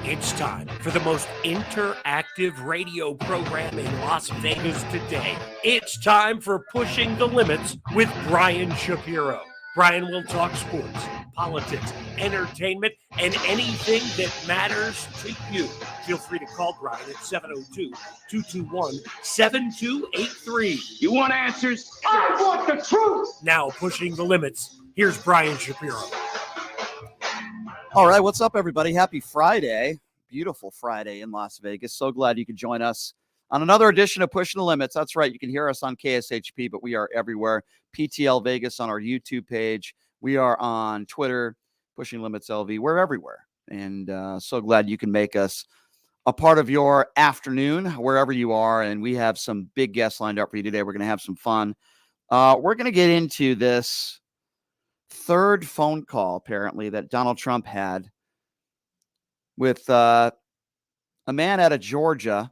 It's time for the most interactive radio program in Las Vegas today. It's time for Pushing the Limits with Brian Shapiro. Brian will talk sports, politics, entertainment, and anything that matters to you. Feel free to call Brian at 702-221-7283. You want answers? I want the truth! Now, Pushing the Limits, here's Brian Shapiro. All right, what's up, everybody? Happy Friday. Beautiful Friday in Las Vegas. So glad you could join us on another edition of Pushing the Limits. That's right. You can hear us on KSHP, but we are everywhere. PTL Vegas on our YouTube page. We are on Twitter, Pushing Limits LV. We're everywhere. And so glad you can make us a part of your afternoon, wherever you are. And we have some big guests lined up for you today. We're going to have some fun. We're going to get into this third phone call, apparently, that Donald Trump had with a man out of Georgia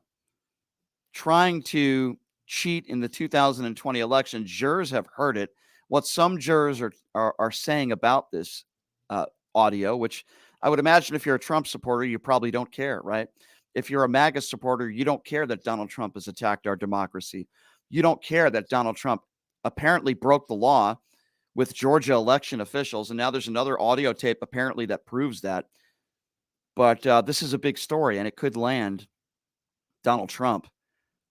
trying to cheat in the 2020 election. Jurors have heard it. What some jurors are saying about this audio, which I would imagine if you're a Trump supporter, you probably don't care, right? If you're a MAGA supporter, you don't care that Donald Trump has attacked our democracy. You don't care that Donald Trump apparently broke the law with Georgia election officials. And now there's another audio tape apparently that proves that. But this is a big story, and it could land Donald Trump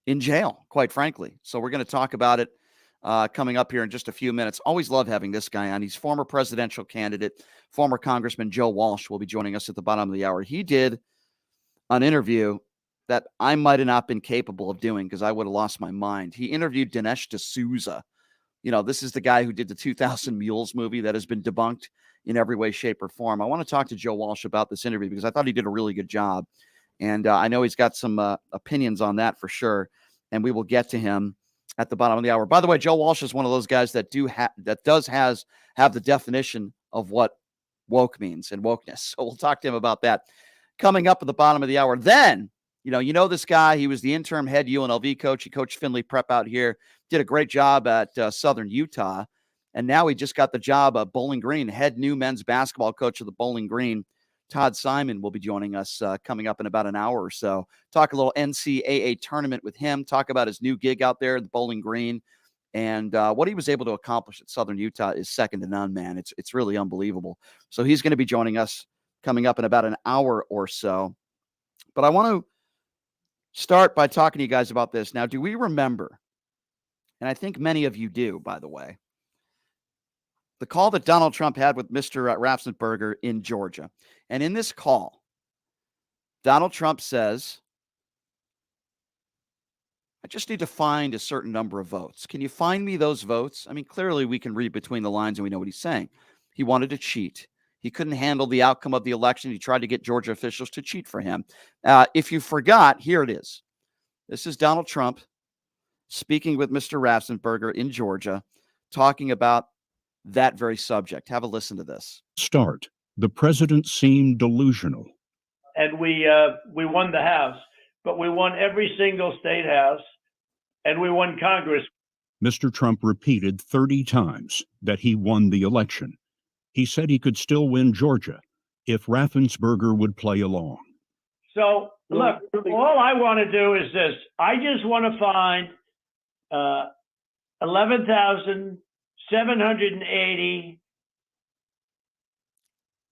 in jail, quite frankly. So we're going to talk about it coming up here in just a few minutes. Always love having this guy on. He's former presidential candidate, former Congressman Joe Walsh will be joining us at the bottom of the hour. He did an interview that I might have not been capable of doing because I would have lost my mind. He interviewed Dinesh D'Souza. You know, this is the guy who did the 2000 Mules movie that has been debunked in every way, shape, or form. I want to talk to Joe Walsh about this interview because I thought he did a really good job. And I know he's got some opinions on that for sure. And we will get to him at the bottom of the hour. By the way, Joe Walsh is one of those guys that does have the definition of what woke means and wokeness. So we'll talk to him about that coming up at the bottom of the hour. Then, you know this guy. He was the interim head UNLV coach. He coached Findlay Prep out here. Did a great job at Southern Utah. And now he just got the job at Bowling Green, head new men's basketball coach of the Bowling Green. Todd Simon will be joining us coming up in about an hour or so. Talk a little NCAA tournament with him. Talk about his new gig out there at the Bowling Green. And what he was able to accomplish at Southern Utah is second to none, man. It's really unbelievable. So he's going to be joining us coming up in about an hour or so. But I want to start by talking to you guys about this. Now, do we remember, and I think many of you do, by the way, the call that Donald Trump had with Mr. Raffensperger in Georgia? And in this call, Donald Trump says, I just need to find a certain number of votes. Can you find me those votes? I mean, clearly we can read between the lines and we know what he's saying. He wanted to cheat. He couldn't handle the outcome of the election. He tried to get Georgia officials to cheat for him. If you forgot, here it is. This is Donald Trump speaking with Mr. Raffensperger in Georgia, talking about that very subject. Have a listen to this. Start. The president seemed delusional. And we won the House, but we won every single state house, and we won Congress. Mr. Trump repeated 30 times that he won the election. He said he could still win Georgia if Raffensperger would play along. So, look, all I want to do is this. I just want to find 11,780.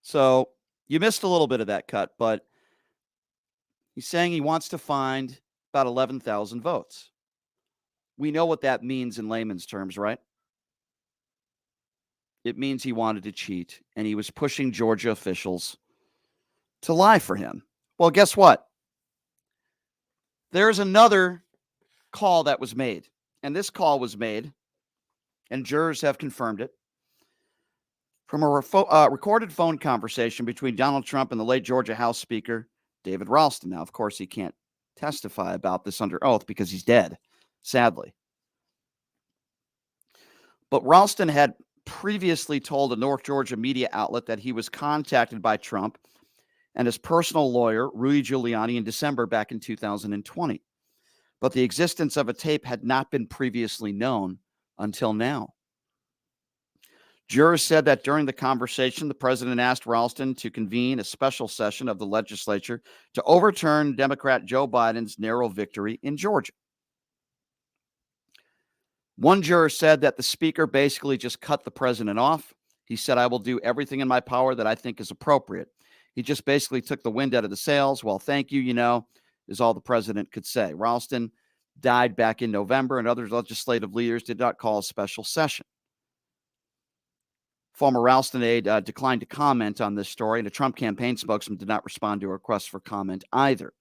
So you missed a little bit of that cut, but he's saying he wants to find about 11,000 votes. We know what that means in layman's terms, right? It means he wanted to cheat, and he was pushing Georgia officials to lie for him. Well, guess what? There's another call that was made, and this call was made, and jurors have confirmed it, from a recorded phone conversation between Donald Trump and the late Georgia House Speaker, David Ralston. Now, of course, he can't testify about this under oath because he's dead, sadly. But Ralston had previously told a North Georgia media outlet that he was contacted by Trump and his personal lawyer, Rudy Giuliani, in December back in 2020. But the existence of a tape had not been previously known until now. Jurors said that during the conversation, the president asked Ralston to convene a special session of the legislature to overturn Democrat Joe Biden's narrow victory in Georgia. One juror said that the speaker basically just cut the president off. He said, "I will do everything in my power that I think is appropriate." He just basically took the wind out of the sails. "Well, thank you, is all the president could say. Ralston died back in November, and other legislative leaders did not call a special session. Former Ralston aide declined to comment on this story, and a Trump campaign spokesman did not respond to a request for comment either.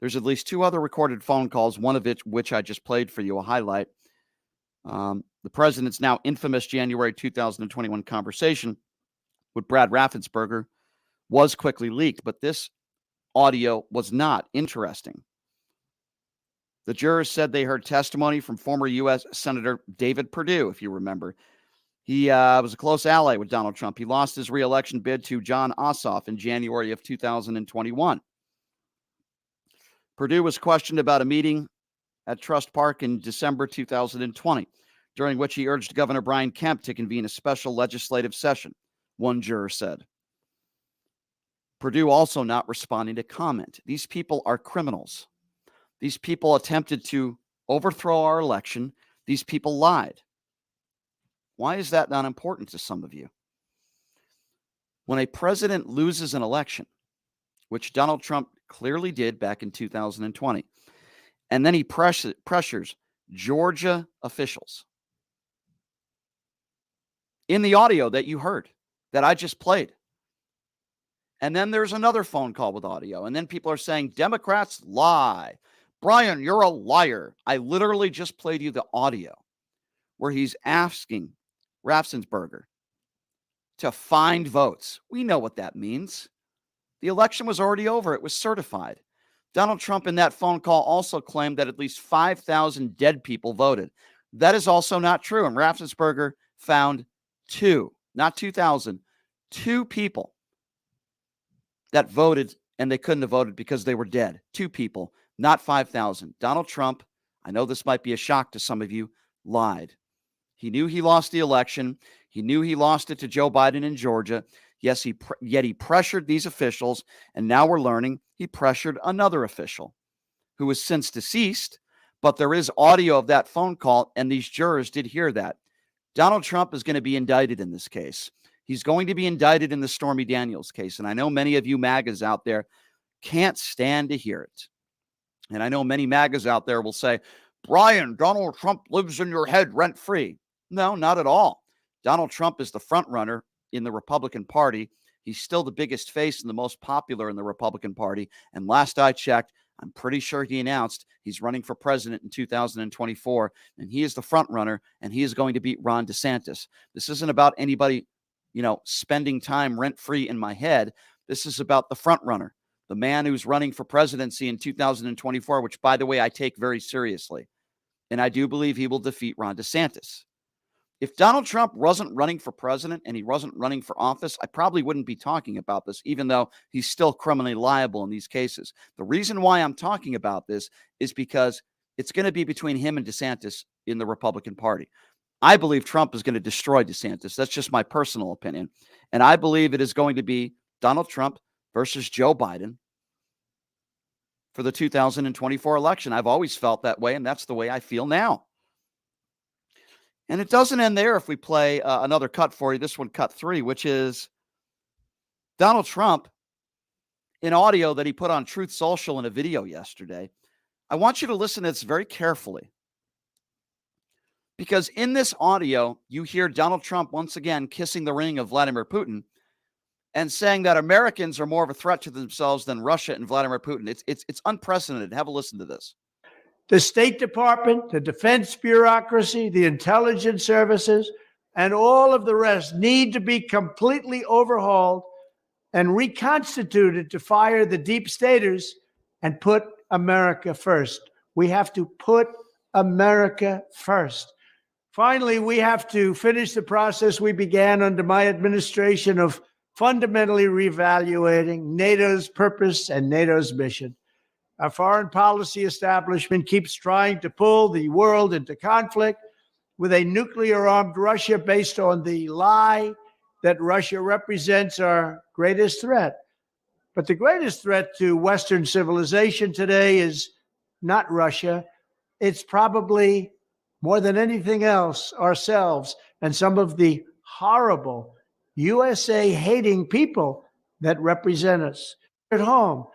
There's at least two other recorded phone calls, one of which I just played for you, a highlight. The president's now infamous January 2021 conversation with Brad Raffensperger was quickly leaked, but this audio was not. Interesting. The jurors said they heard testimony from former U.S. Senator David Perdue, if you remember. He was a close ally with Donald Trump. He lost his re-election bid to Jon Ossoff in January of 2021. Perdue was questioned about a meeting at Trust Park in December 2020, during which he urged Governor Brian Kemp to convene a special legislative session, one juror said. Perdue also not responding to comment. These people are criminals. These people attempted to overthrow our election. These people lied. Why is that not important to some of you? When a president loses an election, which Donald Trump clearly did back in 2020, and then he pressures Georgia officials. In the audio that you heard, that I just played. And then there's another phone call with audio, and then people are saying, Democrats lie. Brian, you're a liar. I literally just played you the audio where he's asking Raffensperger to find votes. We know what that means. The election was already over. It was certified. Donald Trump in that phone call also claimed that at least 5,000 dead people voted. That is also not true. And Raffensperger found two, not 2,000, two people that voted, and they couldn't have voted because they were dead. Two people, not 5,000. Donald Trump, I know this might be a shock to some of you, lied. He knew he lost the election. He knew he lost it to Joe Biden in Georgia. Yes, yet he pressured these officials, and now we're learning he pressured another official who is since deceased, but there is audio of that phone call, and these jurors did hear that. Donald Trump is going to be indicted in this case. He's going to be indicted in the Stormy Daniels case, and I know many of you MAGAs out there can't stand to hear it. And I know many MAGAs out there will say, Brian, Donald Trump lives in your head rent-free. No, not at all. Donald Trump is the front runner in the Republican Party. He's still the biggest face and the most popular in the Republican Party. And last I checked, I'm pretty sure he announced he's running for president in 2024, and he is the front runner, and he is going to beat Ron DeSantis. This isn't about anybody, spending time rent-free in my head. This is about the front runner, the man who's running for presidency in 2024, which, by the way, I take very seriously. And I do believe he will defeat Ron DeSantis. If Donald Trump wasn't running for president and he wasn't running for office, I probably wouldn't be talking about this, even though he's still criminally liable in these cases. The reason why I'm talking about this is because it's going to be between him and DeSantis in the Republican Party. I believe Trump is going to destroy DeSantis. That's just my personal opinion. And I believe it is going to be Donald Trump versus Joe Biden for the 2024 election. I've always felt that way, and that's the way I feel now. And it doesn't end there if we play another cut for you. This one, cut 3, which is Donald Trump in audio that he put on Truth Social in a video yesterday. I want you to listen to this very carefully, because in this audio, you hear Donald Trump once again kissing the ring of Vladimir Putin and saying that Americans are more of a threat to themselves than Russia and Vladimir Putin. It's unprecedented. Have a listen to this. The State Department, the defense bureaucracy, the intelligence services, and all of the rest need to be completely overhauled and reconstituted to fire the deep staters and put America first. We have to put America first. Finally, we have to finish the process we began under my administration of fundamentally reevaluating NATO's purpose and NATO's mission. Our foreign policy establishment keeps trying to pull the world into conflict. with a nuclear-armed Russia based on the lie that Russia represents our greatest threat. But the greatest threat to Western civilization today is not Russia. It's probably, more than anything else, ourselves and some of the horrible USA-hating people that represent us at home.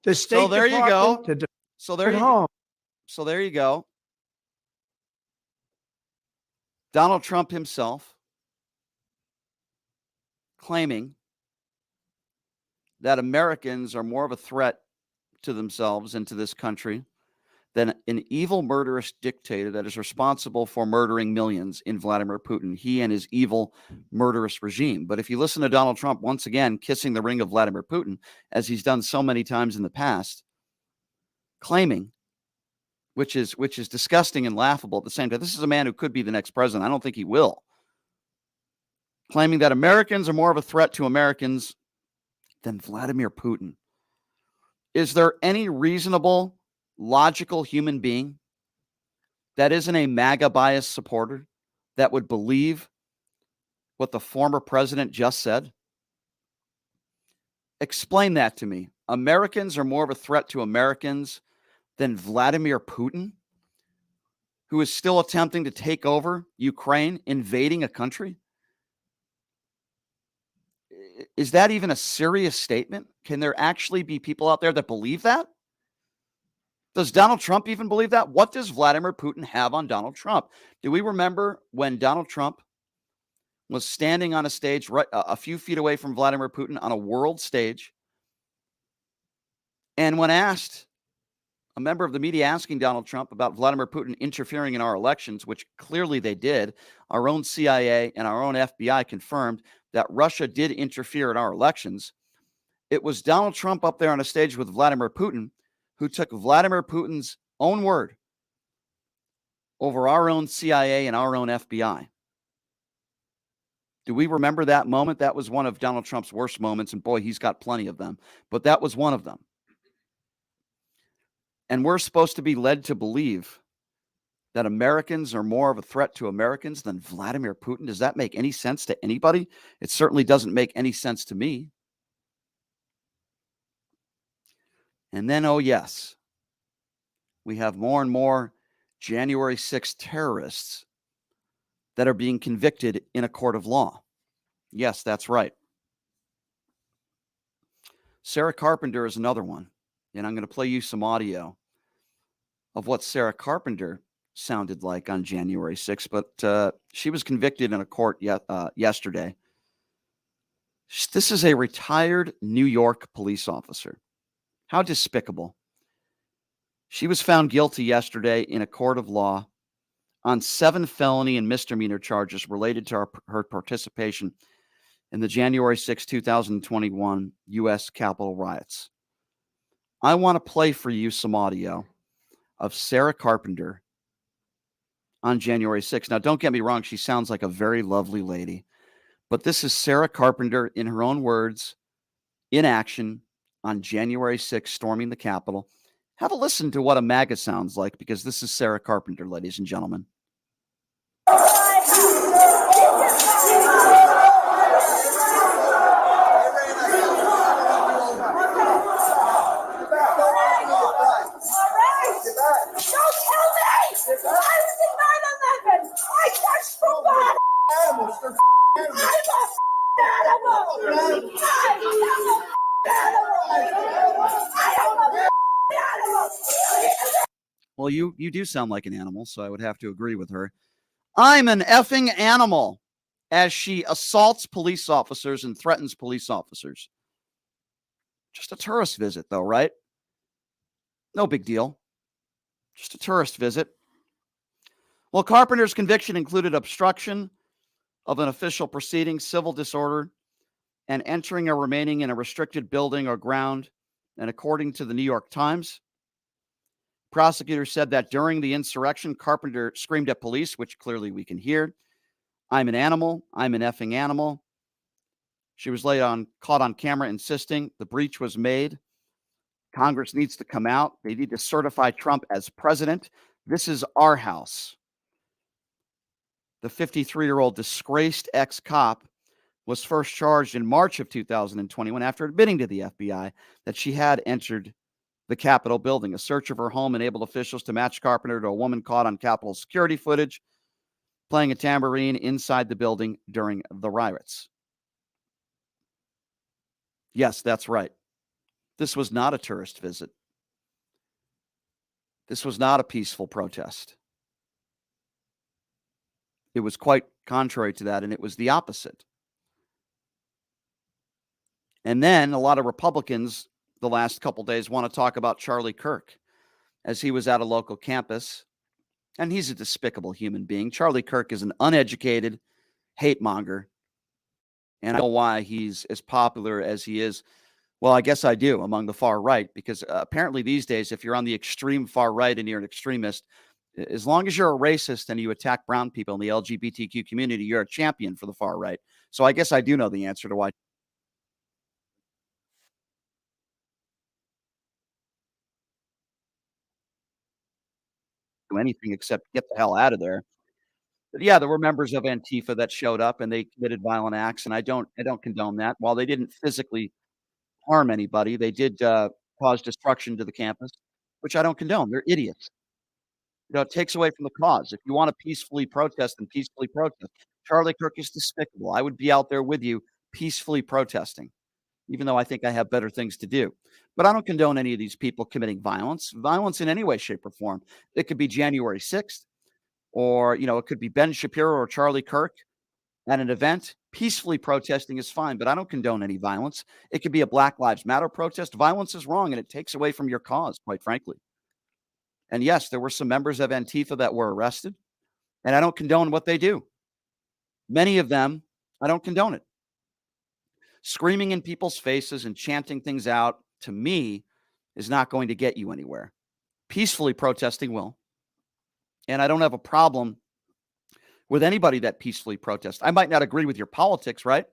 The State So there you go. Department, So there at you home. So there you go. Donald Trump himself claiming that Americans are more of a threat to themselves and to this country than an evil, murderous dictator that is responsible for murdering millions in Vladimir Putin, he and his evil, murderous regime. But if you listen to Donald Trump, once again, kissing the ring of Vladimir Putin, as he's done so many times in the past, claiming, which is disgusting and laughable at the same time. This is a man who could be the next president. I don't think he will. Claiming that Americans are more of a threat to Americans than Vladimir Putin. Is there any reasonable, logical human being that isn't a MAGA bias supporter that would believe what the former president just said? Explain that to me. Americans are more of a threat to Americans than Vladimir Putin, who is still attempting to take over Ukraine, invading a country? Is that even a serious statement? Can there actually be people out there that believe that? Does Donald Trump even believe that? What does Vladimir Putin have on Donald Trump? Do we remember when Donald Trump was standing on a stage right a few feet away from Vladimir Putin on a world stage? And when asked, a member of the media asking Donald Trump about Vladimir Putin interfering in our elections, which clearly they did, our own CIA and our own FBI confirmed that Russia did interfere in our elections. It was Donald Trump up there on a stage with Vladimir Putin who took Vladimir Putin's own word over our own CIA and our own FBI. Do we remember that moment? That was one of Donald Trump's worst moments, and boy, he's got plenty of them. But that was one of them. And we're supposed to be led to believe that Americans are more of a threat to Americans than Vladimir Putin. Does that make any sense to anybody? It certainly doesn't make any sense to me. And then, oh yes, we have more and more January 6th terrorists that are being convicted in a court of law. Yes, that's right. Sarah Carpenter is another one. And I'm going to play you some audio of what Sarah Carpenter sounded like on January 6th. But she was convicted in a court yesterday. This is a retired New York police officer. How despicable. She was found guilty yesterday in a court of law on 7 felony and misdemeanor charges related to her participation in the January 6, 2021 U.S. Capitol riots. I want to play for you some audio of Sarah Carpenter on January 6. Now, don't get me wrong. She sounds like a very lovely lady. But this is Sarah Carpenter, in her own words, in action on January 6th, storming the Capitol. Have a listen to what a MAGA sounds like, because this is Sarah Carpenter, ladies and gentlemen. Well, you do sound like an animal, so I would have to agree with her. I'm an effing animal, as she assaults police officers and threatens police officers. Just a tourist visit, though, right? No big deal. Just a tourist visit. Well, Carpenter's conviction included obstruction of an official proceeding, civil disorder, and entering or remaining in a restricted building or ground. And according to the New York Times, prosecutors said that during the insurrection, Carpenter screamed at police, which clearly we can hear. I'm an animal. I'm an effing animal. She was caught on camera insisting the breach was made. Congress needs to come out. They need to certify Trump as president. This is our house. The 53-year-old disgraced ex-cop was first charged in March of 2021 after admitting to the FBI that she had entered the Capitol building. A search of her home enabled officials to match Carpenter to a woman caught on Capitol security footage playing a tambourine inside the building during the riots. Yes, that's right. This was not a tourist visit. This was not a peaceful protest. It was quite contrary to that, and it was the opposite. And then a lot of Republicans the last couple days want to talk about Charlie Kirk as he was at a local campus, and he's a despicable human being. Charlie Kirk is an uneducated hate monger, and I don't know why he's as popular as he is. Well, I guess I do among the far right, because apparently these days, if you're on the extreme far right and you're an extremist, as long as you're a racist and you attack brown people in the LGBTQ community, you're a champion for the far right. So I guess I do know the answer to why. Do anything except get the hell out of there. But yeah, there were members of Antifa that showed up and they committed violent acts, and I don't condone that. While they didn't physically harm anybody, they did cause destruction to the campus, which I don't condone. They're idiots. It takes away from the cause. If you want to peacefully protest, then peacefully protest. Charlie Kirk is despicable. I would be out there with you peacefully protesting, even though I think I have better things to do. But I don't condone any of these people committing violence in any way, shape, or form. It could be January 6th, or, it could be Ben Shapiro or Charlie Kirk at an event. Peacefully protesting is fine, but I don't condone any violence. It could be a Black Lives Matter protest. Violence is wrong, and it takes away from your cause, quite frankly. And yes, there were some members of Antifa that were arrested, and I don't condone what they do. Many of them, I don't condone it. Screaming in people's faces and chanting things out, to me, is not going to get you anywhere. Peacefully protesting will. And I don't have a problem with anybody that peacefully protests. I might not agree with your politics, right?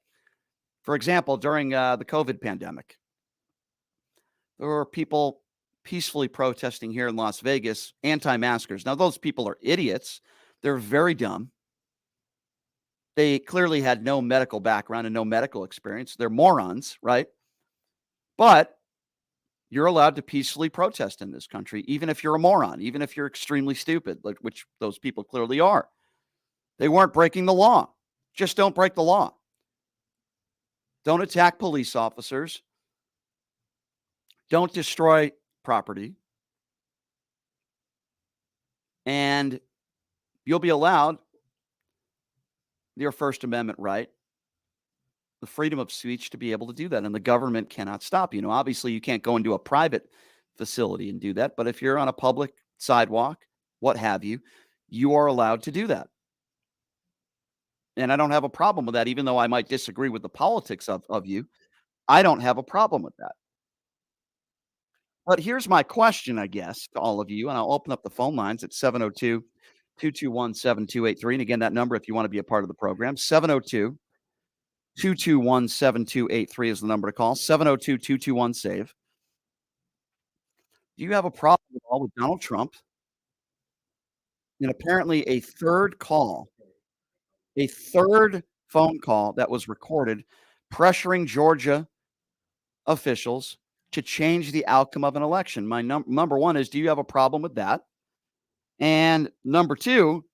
For example, during the COVID pandemic, there were people peacefully protesting here in Las Vegas, anti-maskers. Now, those people are idiots. They're very dumb. They clearly had no medical background and no medical experience. They're morons, right? But you're allowed to peacefully protest in this country, even if you're a moron, even if you're extremely stupid, which those people clearly are. They weren't breaking the law. Just don't break the law. Don't attack police officers. Don't destroy property. And you'll be allowed your First Amendment right, the freedom of speech, to be able to do that. And the government cannot stop you. Obviously, you can't go into a private facility and do that. But if you're on a public sidewalk, what have you, you are allowed to do that. And I don't have a problem with that, even though I might disagree with the politics of you. I don't have a problem with that. But here's my question, I guess, to all of you, and I'll open up the phone lines at 702-221-7283. And again, that number, if you want to be a part of the program, 702-221-7283 is the number to call, 702-221-SAVE. Do you have a problem at all with Donald Trump? And apparently a third phone call that was recorded pressuring Georgia officials to change the outcome of an election. My number one is, do you have a problem with that? And number two,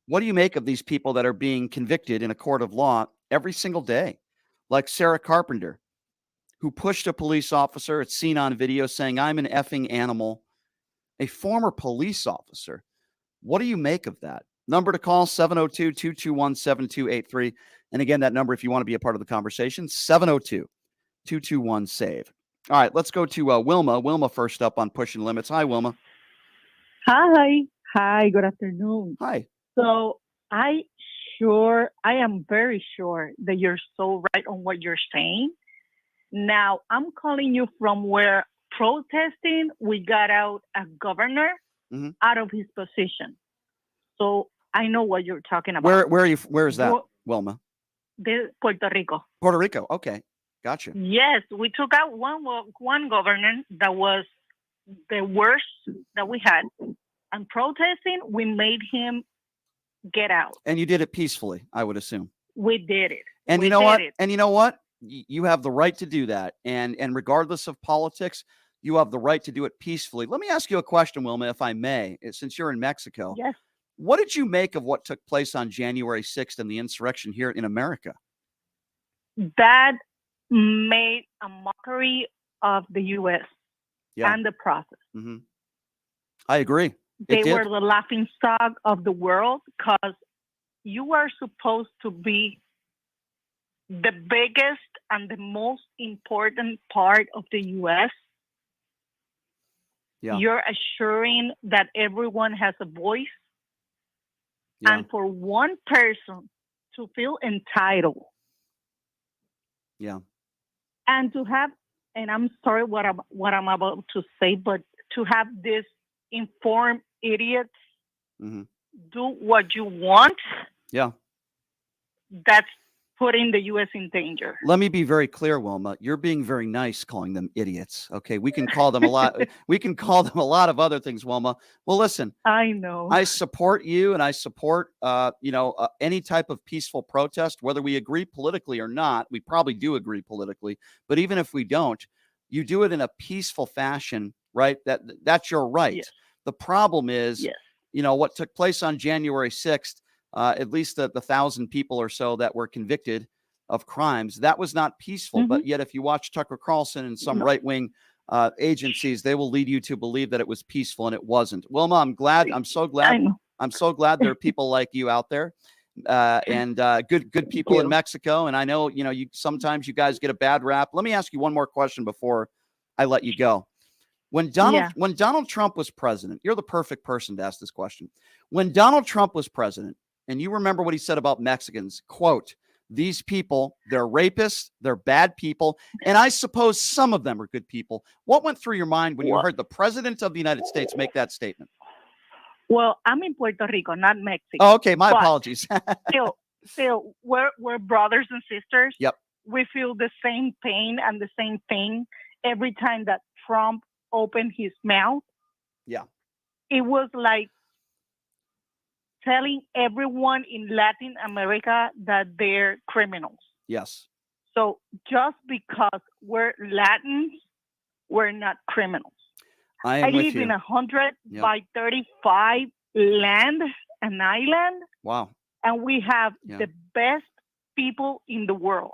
what do you make of these people that are being convicted in a court of law every single day? Like Sarah Carpenter, who pushed a police officer, it's seen on video, saying, "I'm an effing animal." A former police officer. What do you make of that? Number to call, 702-221-7283. And again, that number, if you want to be a part of the conversation, 702-221-SAVE. All right, let's go to Wilma. Wilma first up on Pushing Limits. Hi, Wilma. Hi. Good afternoon. Hi. So I am very sure that you're so right on what you're saying. Now, I'm calling you from where protesting, we got out a governor out of his position. So I know what you're talking about. Where are you? Where is that, Wilma? Puerto Rico. Puerto Rico. Okay. Gotcha. Yes, we took out one governor that was the worst that we had. And protesting, we made him get out. And you did it peacefully, I would assume. We did it. And We you know did what? it. And you know what? You have the right to do that. And regardless of politics, you have the right to do it peacefully. Let me ask you a question, Wilma, if I may, since you're in Mexico. Yes. What did you make of what took place on January 6th and the insurrection here in America? That made a mockery of the U.S. and the process. Mm-hmm. I agree. They were the laughing stock of the world because you are supposed to be the biggest and the most important part of the U.S. Yeah. You're assuring that everyone has a voice. Yeah. And for one person to feel entitled. Yeah. And to have, and I'm sorry what I'm about to say, but to have these informed idiots do what you want. Yeah. That's putting the U.S. in danger. Let me be very clear, Wilma. You're being very nice calling them idiots. Okay. We can call them a lot. We can call them a lot of other things, Wilma. Well, listen. I know. I support you and I support, any type of peaceful protest, whether we agree politically or not. We probably do agree politically. But even if we don't, you do it in a peaceful fashion, right? That's your right. Yes. The problem is, what took place on January 6th, at least the 1,000 people or so that were convicted of crimes, that was not peaceful. But yet, if you watch Tucker Carlson and some right-wing agencies, they will lead you to believe that it was peaceful, and it wasn't. Wilma, I'm so glad there are people like you out there, and good people in Mexico. And I know, you sometimes you guys get a bad rap. Let me ask you one more question before I let you go. When Donald Trump was president, you're the perfect person to ask this question. When Donald Trump was president, and you remember what he said about Mexicans, quote, "These people, they're rapists, they're bad people, and I suppose some of them are good people." What went through your mind when you heard the president of the United States make that statement? Well, I'm in Puerto Rico, not Mexico. Oh, okay, my apologies. still, we're brothers and sisters. Yep. We feel the same pain and the same thing every time that Trump opened his mouth. Yeah. It was like telling everyone in Latin America that they're criminals. Yes. So just because we're Latins, we're not criminals. I live in 100 by 35 land, an island. Wow. And we have the best people in the world.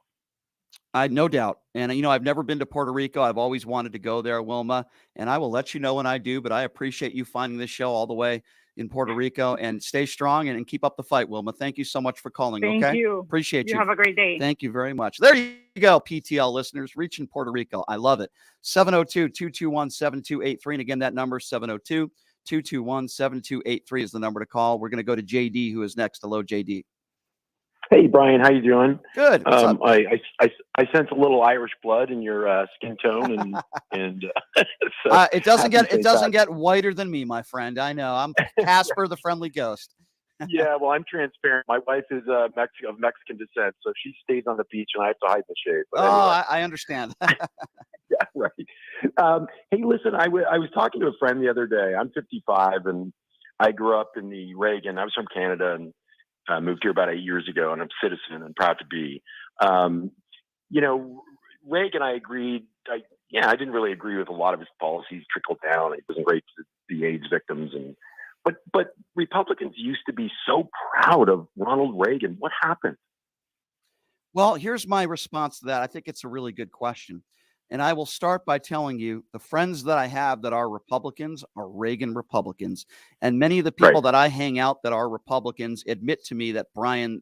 No doubt. And, I've never been to Puerto Rico. I've always wanted to go there, Wilma, and I will let you know when I do. But I appreciate you finding this show all the way in Puerto Rico, and stay strong and keep up the fight, Wilma. Thank you so much for calling. Thank you. Appreciate you. You have a great day. Thank you very much. There you go, PTL listeners, reaching Puerto Rico. I love it. 702-221-7283. And again, that number, 702-221-7283 is the number to call. We're going to go to JD, who is next. Hello, JD. Hey, Brian, how you doing? Good. I sense a little Irish blood in your skin tone, and so it doesn't get whiter than me, my friend. I know. I'm Casper, the friendly ghost. Yeah, well, I'm transparent. My wife is of Mexican descent, so she stays on the beach, and I have to hide the shade. But anyway. I understand. Yeah, right. Hey, listen, I was talking to a friend the other day. I'm 55, and I grew up in the Reagan. I was from Canada, and moved here about 8 years ago, and I'm a citizen and proud to be. Reagan, I agreed. I didn't really agree with a lot of his policies. Trickled down. It wasn't great to the AIDS victims, but Republicans used to be so proud of Ronald Reagan. What happened? Well, here's my response to that. I think it's a really good question. And I will start by telling you the friends that I have that are Republicans are Reagan Republicans. And many of the people that I hang out that are Republicans admit to me that, Brian,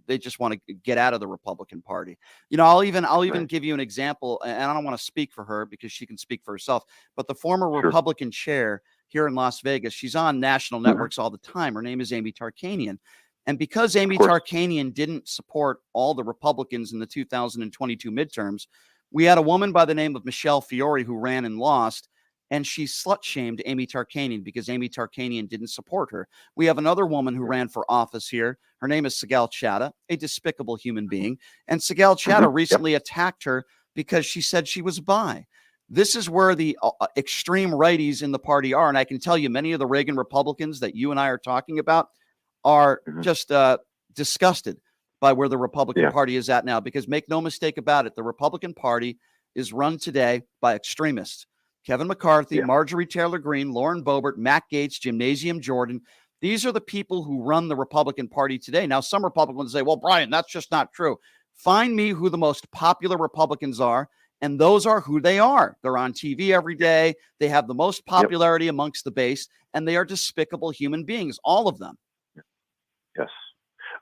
they just want to get out of the Republican Party. I'll even give you an example, and I don't want to speak for her because she can speak for herself, but the former Republican chair here in Las Vegas, she's on national networks all the time. Her name is Amy Tarkanian. And because Amy Tarkanian didn't support all the Republicans in the 2022 midterms, we had a woman by the name of Michelle Fiore who ran and lost, and she slut-shamed Amy Tarkanian because Amy Tarkanian didn't support her. We have another woman who ran for office here. Her name is Sigal Chattah, a despicable human being. And Sigal Chattah recently attacked her because she said she was bi. This is where the extreme righties in the party are. And I can tell you many of the Reagan Republicans that you and I are talking about are just disgusted by where the Republican Party is at now, because make no mistake about it, the Republican Party is run today by extremists. Kevin McCarthy, Marjorie Taylor Greene, Lauren Boebert, Matt Gaetz, Gymnasium Jordan. These are the people who run the Republican Party today. Now, some Republicans say, well, Brian, that's just not true. Find me who the most popular Republicans are, and those are who they are. They're on TV every day. They have the most popularity amongst the base, and they are despicable human beings, all of them. Yes.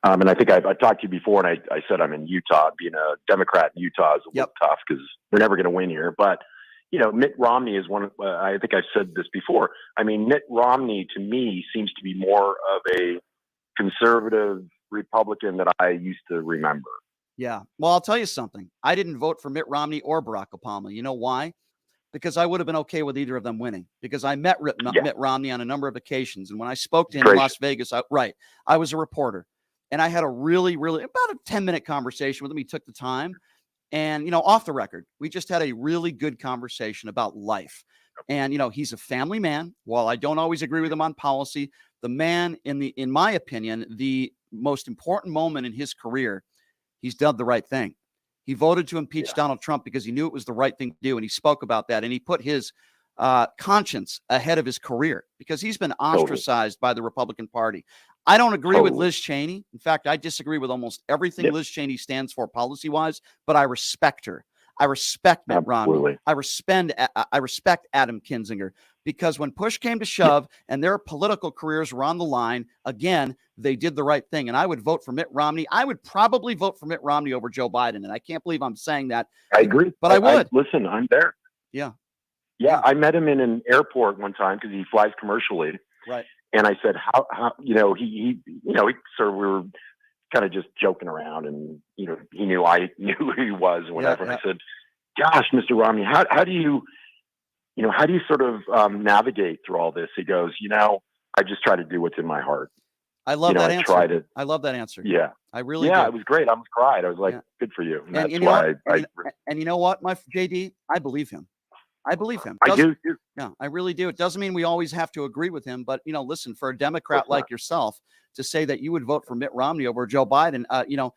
And I think I talked to you before, and I said I'm in Utah. Being a Democrat in Utah is a little tough because we're never going to win here. But, you know, Mitt Romney is one of, I think I've said this before. I mean, Mitt Romney, to me, seems to be more of a conservative Republican that I used to remember. Yeah. Well, I'll tell you something. I didn't vote for Mitt Romney or Barack Obama. You know why? Because I would have been okay with either of them winning, because I met Mitt Romney on a number of occasions. And when I spoke to him in Las Vegas, I was a reporter, and I had a really about a 10-minute conversation with him. He took the time, and, you know, off the record, we just had a really good conversation about life. And, you know, he's a family man. While I don't always agree with him on policy, the man, in my opinion, the most important moment in his career, he's done the right thing. He voted to impeach Donald Trump because he knew it was the right thing to do. And he spoke about that. And he put his conscience ahead of his career, because he's been ostracized by the Republican Party. I don't agree with Liz Cheney. In fact, I disagree with almost everything Liz Cheney stands for policy-wise, but I respect her. I respect Mitt Romney. I respect Adam Kinzinger, because when push came to shove and their political careers were on the line, again, they did the right thing. And I would vote for Mitt Romney. I would probably vote for Mitt Romney over Joe Biden. And I can't believe I'm saying that. I agree. But I would. Listen, I'm there. Yeah. Yeah. I met him in an airport one time because he flies commercially. Right. And I said, how, you know, he sort of, we were kind of just joking around, and, you know, he knew I knew who he was and whatever. And I said, gosh, Mr. Romney, how do you sort of navigate through all this? He goes, you know, I just try to do what's in my heart. I love that answer. I love that answer. Yeah. I really do. It was great. I almost cried. I was like, good for you. And that's you why and you know what, my JD, I believe him. I believe him. I do too. Yeah, I really do. It doesn't mean we always have to agree with him, but, you know, listen, for a Democrat like yourself to say that you would vote for Mitt Romney over Joe Biden, you know,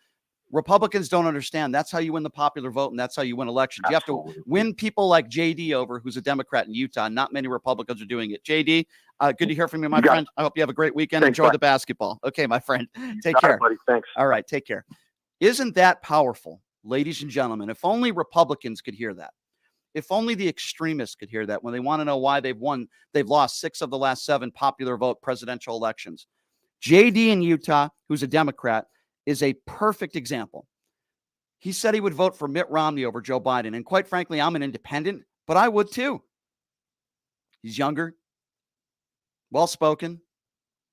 Republicans don't understand. That's how you win the popular vote, and that's how you win elections. Absolutely. You have to win people like JD over, who's a Democrat in Utah. Not many Republicans are doing it. JD, good to hear from you, my friend. I hope you have a great weekend. Thanks, Enjoy the basketball. Okay, my friend. Take care. Buddy. Thanks. All right, take care. Isn't that powerful, ladies and gentlemen? If only Republicans could hear that. If only the extremists could hear that when they want to know why they've lost 6 of the last 7 popular vote presidential elections. JD in Utah, who's a Democrat, is a perfect example. He said he would vote for Mitt Romney over Joe Biden. And quite frankly, I'm an independent, but I would too. He's younger, well-spoken,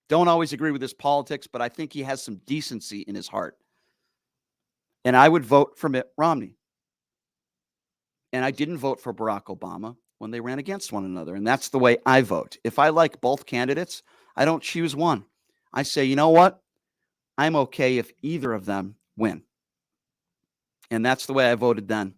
don't always agree with his politics, but I think he has some decency in his heart. And I would vote for Mitt Romney. And I didn't vote for Barack Obama when they ran against one another. And that's the way I vote. If I like both candidates, I don't choose one. I say, you know what? I'm okay if either of them win. And that's the way I voted then.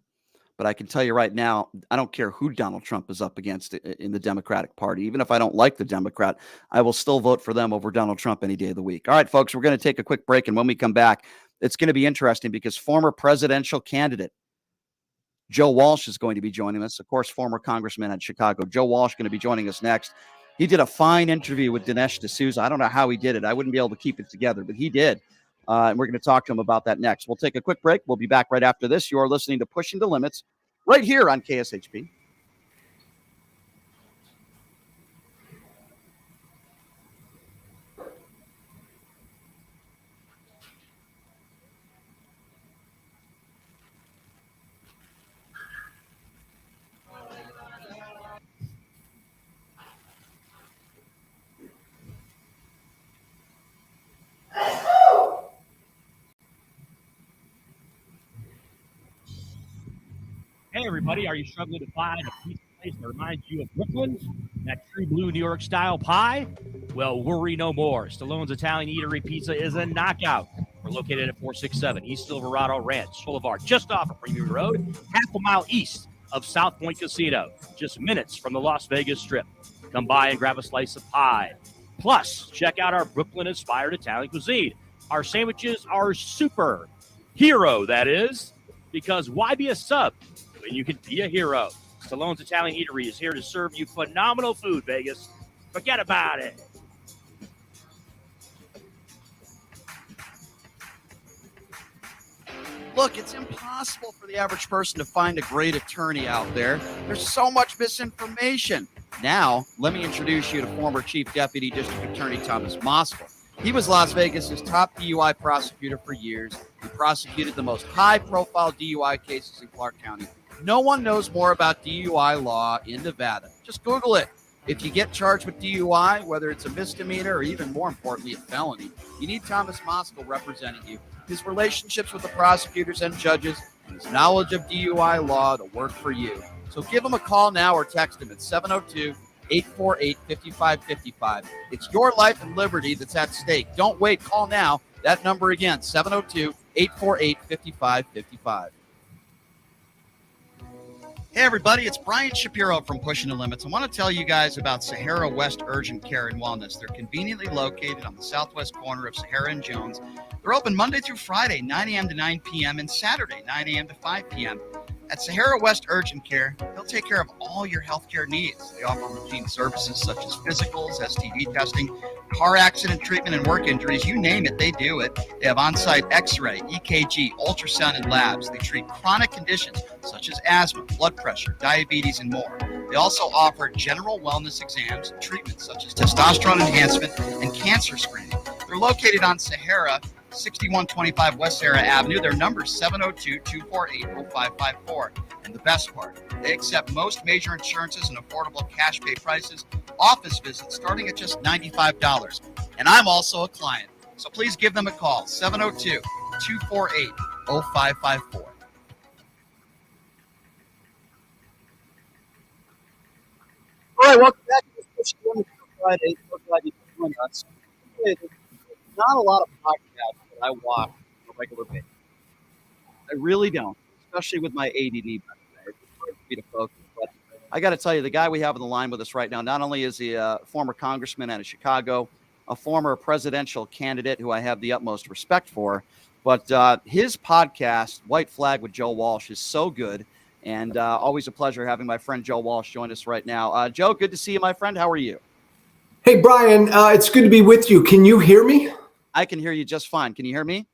But I can tell you right now, I don't care who Donald Trump is up against in the Democratic Party. Even if I don't like the Democrat, I will still vote for them over Donald Trump any day of the week. All right, folks, we're going to take a quick break. And when we come back, it's going to be interesting because former presidential candidate Joe Walsh is going to be joining us. Of course, former congressman at Chicago. Joe Walsh going to be joining us next. He did a fine interview with Dinesh D'Souza. I don't know how he did it. I wouldn't be able to keep it together, but he did. And we're going to talk to him about that next. We'll take a quick break. We'll be back right after this. You are listening to Pushing the Limits right here on KSHP. Hey, everybody, are you struggling to find a pizza place that reminds you of Brooklyn? That true blue New York style pie? Well, worry no more. Stallone's Italian Eatery Pizza is a knockout. We're located at 467 East Silverado Ranch Boulevard, just off of Premium Road, half a mile east of South Point Casino, just minutes from the Las Vegas Strip. Come by and grab a slice of pie, Plus, check out our Brooklyn-inspired Italian cuisine. Our sandwiches are super hero, that is, because why be a sub when you can be a hero? Stallone's Italian Eatery is here to serve you phenomenal food, Vegas. Forget about it. Look, it's impossible for the average person to find a great attorney out there. There's so much misinformation. Now, let me introduce you to former Chief Deputy District Attorney Thomas Moskal. He was Las Vegas's top DUI prosecutor for years. He prosecuted the most high-profile DUI cases in Clark County. No one knows more about DUI law in Nevada. Just Google it. If you get charged with DUI, whether it's a misdemeanor or even more importantly, a felony, you need Thomas Moskal representing you. His relationships with the prosecutors and judges and his knowledge of DUI law to work for you. So give him a call now or text him at 702-848-5555. It's your life and liberty that's at stake. Don't wait. Call now. That number again, 702-848-5555. Hey, everybody, it's Brian Shapiro from Pushing the Limits. I want to tell you guys about Sahara West Urgent Care and Wellness. They're conveniently located on the southwest corner of Sahara and Jones. They're open Monday through Friday, 9 a.m. to 9 p.m., and Saturday, 9 a.m. to 5 p.m. At Sahara West Urgent Care, they'll take care of all your healthcare needs. They offer routine services such as physicals, STD testing, car accident treatment, and work injuries. You name it, they do it. They have on-site X-ray, EKG, ultrasound, and labs. They treat chronic conditions such as asthma, blood pressure, diabetes, and more. They also offer general wellness exams and treatments such as testosterone enhancement and cancer screening. They're located on Sahara, 6125 West Sahara Avenue. Their number is 702-248-0554. And the best part, they accept most major insurances and affordable cash pay prices, office visits starting at just $95. And I'm also a client. So please give them a call, 702-248-0554. All right, welcome back to this Friday. So glad you can join us. There's not a lot of podcasts that I watch on a regular basis. I really don't, especially with my ADD. It's hard for me to focus. But I got to tell you, the guy we have on the line with us right now, not only is he a former congressman out of Chicago, a former presidential candidate who I have the utmost respect for, but his podcast, White Flag with Joe Walsh, is so good. And always a pleasure having my friend Joe Walsh join us right now. Joe, good to see you, my friend. How are you? Hey, Brian, it's good to be with you. Can you hear me? I can hear you just fine. Can you hear me?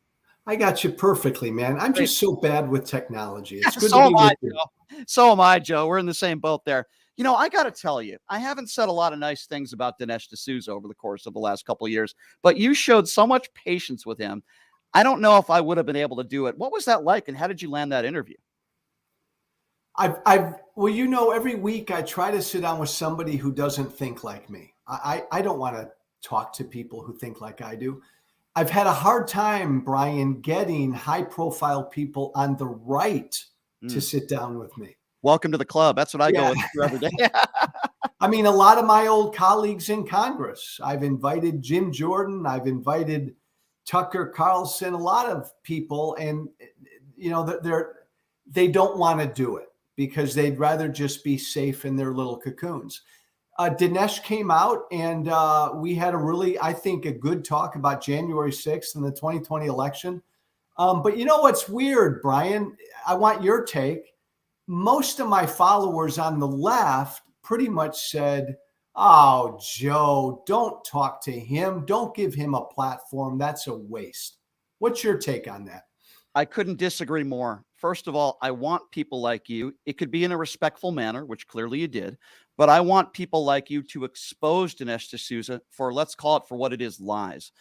I got you perfectly, man. I'm just so bad with technology. It's good So to be with you. So am I, Joe. We're in the same boat there. You know, I got to tell you, I haven't said a lot of nice things about Dinesh D'Souza over the course of the last couple of years, but you showed so much patience with him. I don't know if I would have been able to do it. What was that like, and how did you land that interview? Well, you know, every week I try to sit down with somebody who doesn't think like me. I don't want to talk to people who think like I do. I've had a hard time, Brian, getting high-profile people on the right to sit down with me. Welcome to the club. That's what I go with every day. I mean, a lot of my old colleagues in Congress. I've invited Jim Jordan. I've invited Tucker Carlson, a lot of people, and you know, they don't want to do it because they'd rather just be safe in their little cocoons. Dinesh came out and we had a really, I think, a good talk about January 6th and the 2020 election. But you know what's weird, Brian? I want your take. Most of my followers on the left pretty much said, oh, Joe, don't talk to him. Don't give him a platform. That's a waste. What's your take on that? I couldn't disagree more. First of all, I want people like you. It could be in a respectful manner, which clearly you did, but I want people like you to expose Dinesh D'Souza for, let's call it for what it is, lies.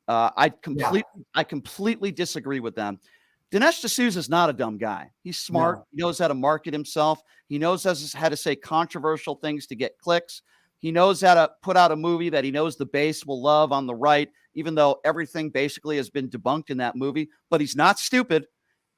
I completely disagree with them. Dinesh D'Souza is not a dumb guy. He's smart. No. He knows how to market himself. He knows how to say controversial things to get clicks. He knows how to put out a movie that he knows the base will love on the right, even though everything basically has been debunked in that movie, but he's not stupid.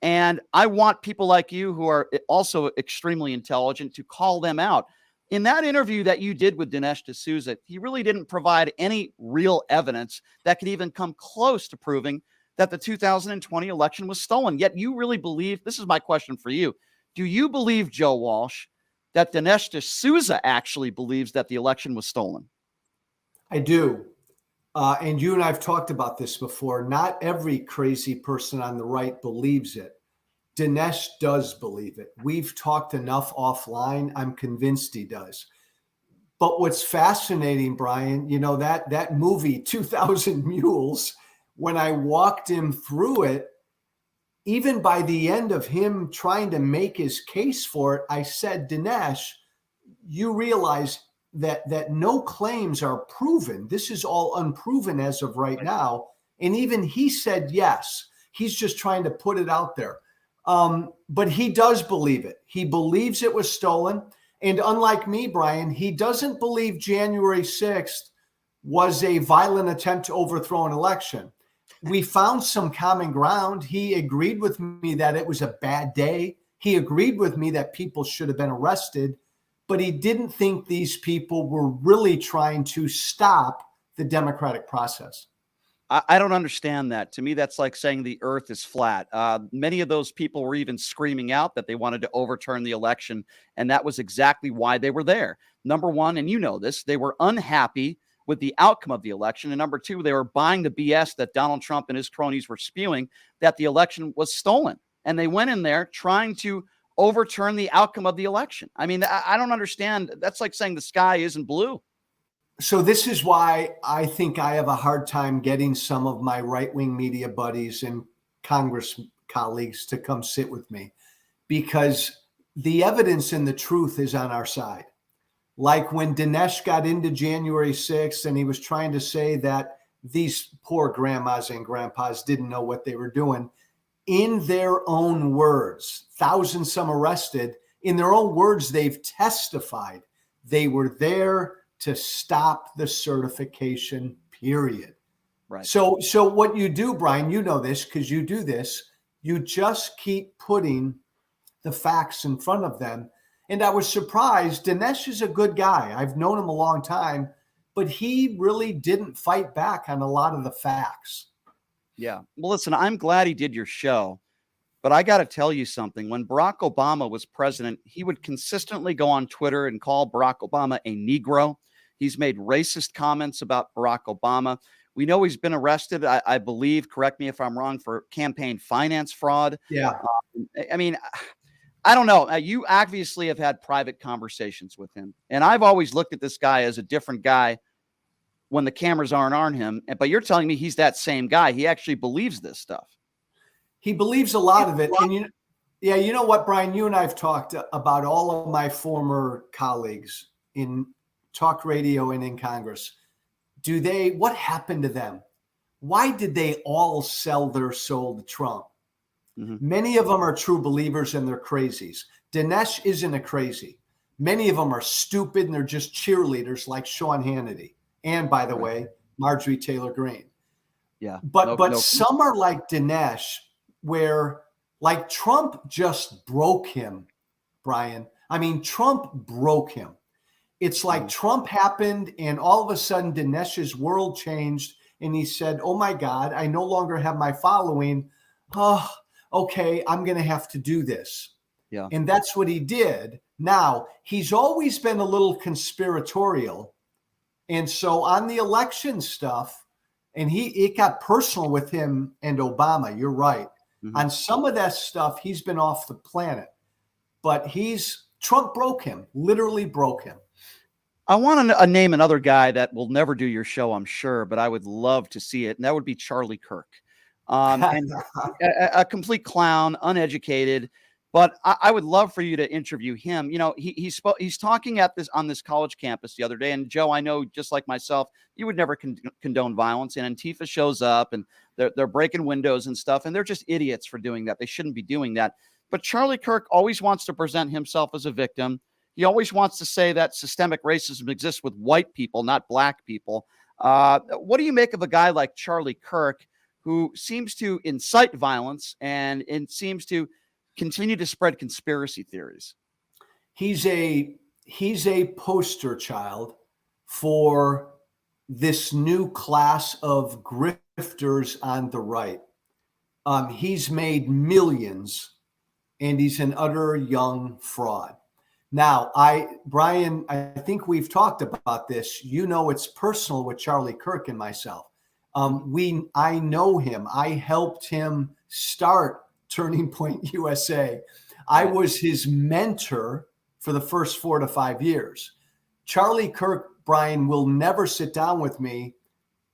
And I want people like you who are also extremely intelligent to call them out. In that interview that you did with Dinesh D'Souza, he really didn't provide any real evidence that could even come close to proving that the 2020 election was stolen. Yet you really believe, this is my question for you, do you believe, Joe Walsh, that Dinesh D'Souza actually believes that the election was stolen? I do. and you and I've talked about this before, not every crazy person on the right believes it. Dinesh does believe it. We've talked enough offline. I'm convinced he does. But what's fascinating, Brian, that movie, 2000 Mules, when I walked him through it, even by the end of him trying to make his case for it, I said, Dinesh, you realize that no claims are proven. This is all unproven as of right now. And even he said yes. He's just trying to put it out there. But he does believe it. He believes it was stolen. And unlike me, Brian, he doesn't believe January 6th was a violent attempt to overthrow an election. We found some common ground. He agreed with me that it was a bad day. He agreed with me that people should have been arrested, but he didn't think these people were really trying to stop the democratic process. I don't understand that. To me, that's like saying the earth is flat. Many of those people were even screaming out that they wanted to overturn the election, and that was exactly why they were there. Number one, and you know this, they were unhappy with the outcome of the election. And number two, they were buying the BS that Donald Trump and his cronies were spewing, that the election was stolen. And they went in there trying to overturn the outcome of the election. I mean, I don't understand. That's like saying the sky isn't blue. So this is why I think I have a hard time getting some of my right-wing media buddies and Congress colleagues to come sit with me, because the evidence and the truth is on our side. Like when Dinesh got into January 6th and he was trying to say that these poor grandmas and grandpas didn't know what they were doing, in their own words, thousands some arrested, in their own words, they've testified they were there to stop the certification, period. Right. So what you do, Brian, you know this because you do this, you just keep putting the facts in front of them. And I was surprised. Dinesh is a good guy. I've known him a long time, but he really didn't fight back on a lot of the facts. Yeah. Well, listen, I'm glad he did your show, but I got to tell you something. When Barack Obama was president, he would consistently go on Twitter and call Barack Obama a Negro. He's made racist comments about Barack Obama. We know he's been arrested, I believe, correct me if I'm wrong, for campaign finance fraud. Yeah. I mean, I don't know. You obviously have had private conversations with him. And I've always looked at this guy as a different guy when the cameras aren't on him. But you're telling me he's that same guy. He actually believes this stuff. He believes a lot of it. And you know what, Brian, you and I have talked about all of my former colleagues in talk radio and in Congress. What happened to them? Why did they all sell their soul to Trump? Mm-hmm. Many of them are true believers and they're crazies. Dinesh isn't a crazy. Many of them are stupid and they're just cheerleaders like Sean Hannity. And by the way, Marjorie Taylor Greene. Yeah. But some are like Dinesh, where like Trump just broke him, Brian. I mean, Trump broke him. It's like Trump happened and all of a sudden Dinesh's world changed and he said, oh my God, I no longer have my following. Oh, okay, I'm going to have to do this. Yeah. And that's what he did. Now, he's always been a little conspiratorial. And so on the election stuff, and it got personal with him and Obama, you're right. Mm-hmm. On some of that stuff, he's been off the planet. But Trump broke him, literally broke him. I want to name another guy that will never do your show, I'm sure, but I would love to see it, and that would be Charlie Kirk. And a complete clown, uneducated, but I would love for you to interview him. You know, he's talking on this college campus the other day, and Joe, I know just like myself, you would never condone violence, and Antifa shows up, and they're breaking windows and stuff, and they're just idiots for doing that. They shouldn't be doing that. But Charlie Kirk always wants to present himself as a victim. He always wants to say that systemic racism exists with white people, not black people. What do you make of a guy like Charlie Kirk, who seems to incite violence and seems to continue to spread conspiracy theories? He's a poster child for this new class of grifters on the right. He's made millions, and he's an utter young fraud. Now, Brian, I think we've talked about this. You know, it's personal with Charlie Kirk and myself. I know him. I helped him start Turning Point USA. I was his mentor for the first 4 to 5 years. Charlie Kirk, Brian, will never sit down with me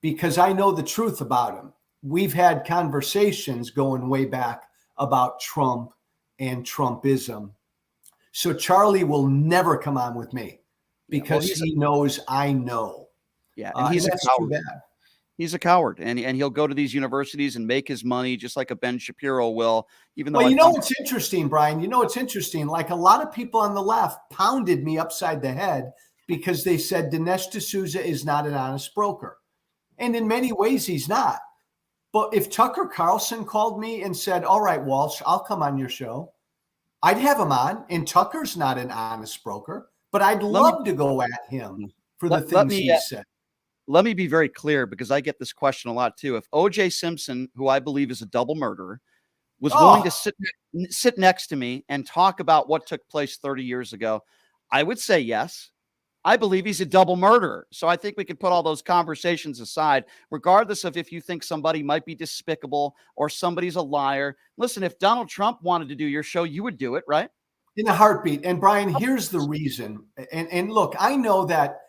because I know the truth about him. We've had conversations going way back about Trump and Trumpism. So Charlie will never come on with me because he knows I know. Yeah, and he's a coward. He's a coward, and he'll go to these universities and make his money just like a Ben Shapiro will. Even though, well, you know what's interesting, Brian? You know what's interesting? Like a lot of people on the left pounded me upside the head because they said Dinesh D'Souza is not an honest broker, and in many ways he's not. But if Tucker Carlson called me and said, "All right, Walsh, I'll come on your show," I'd have him on, and Tucker's not an honest broker, but I'd love to go at him for the things he said. Let me be very clear because I get this question a lot too. If O.J. Simpson, who I believe is a double murderer, was willing to sit next to me and talk about what took place 30 years ago, I would say yes. I believe he's a double murderer. So I think we can put all those conversations aside, regardless of if you think somebody might be despicable or somebody's a liar. Listen, if Donald Trump wanted to do your show, you would do it, right? In a heartbeat. And Brian, here's the reason. And look, I know that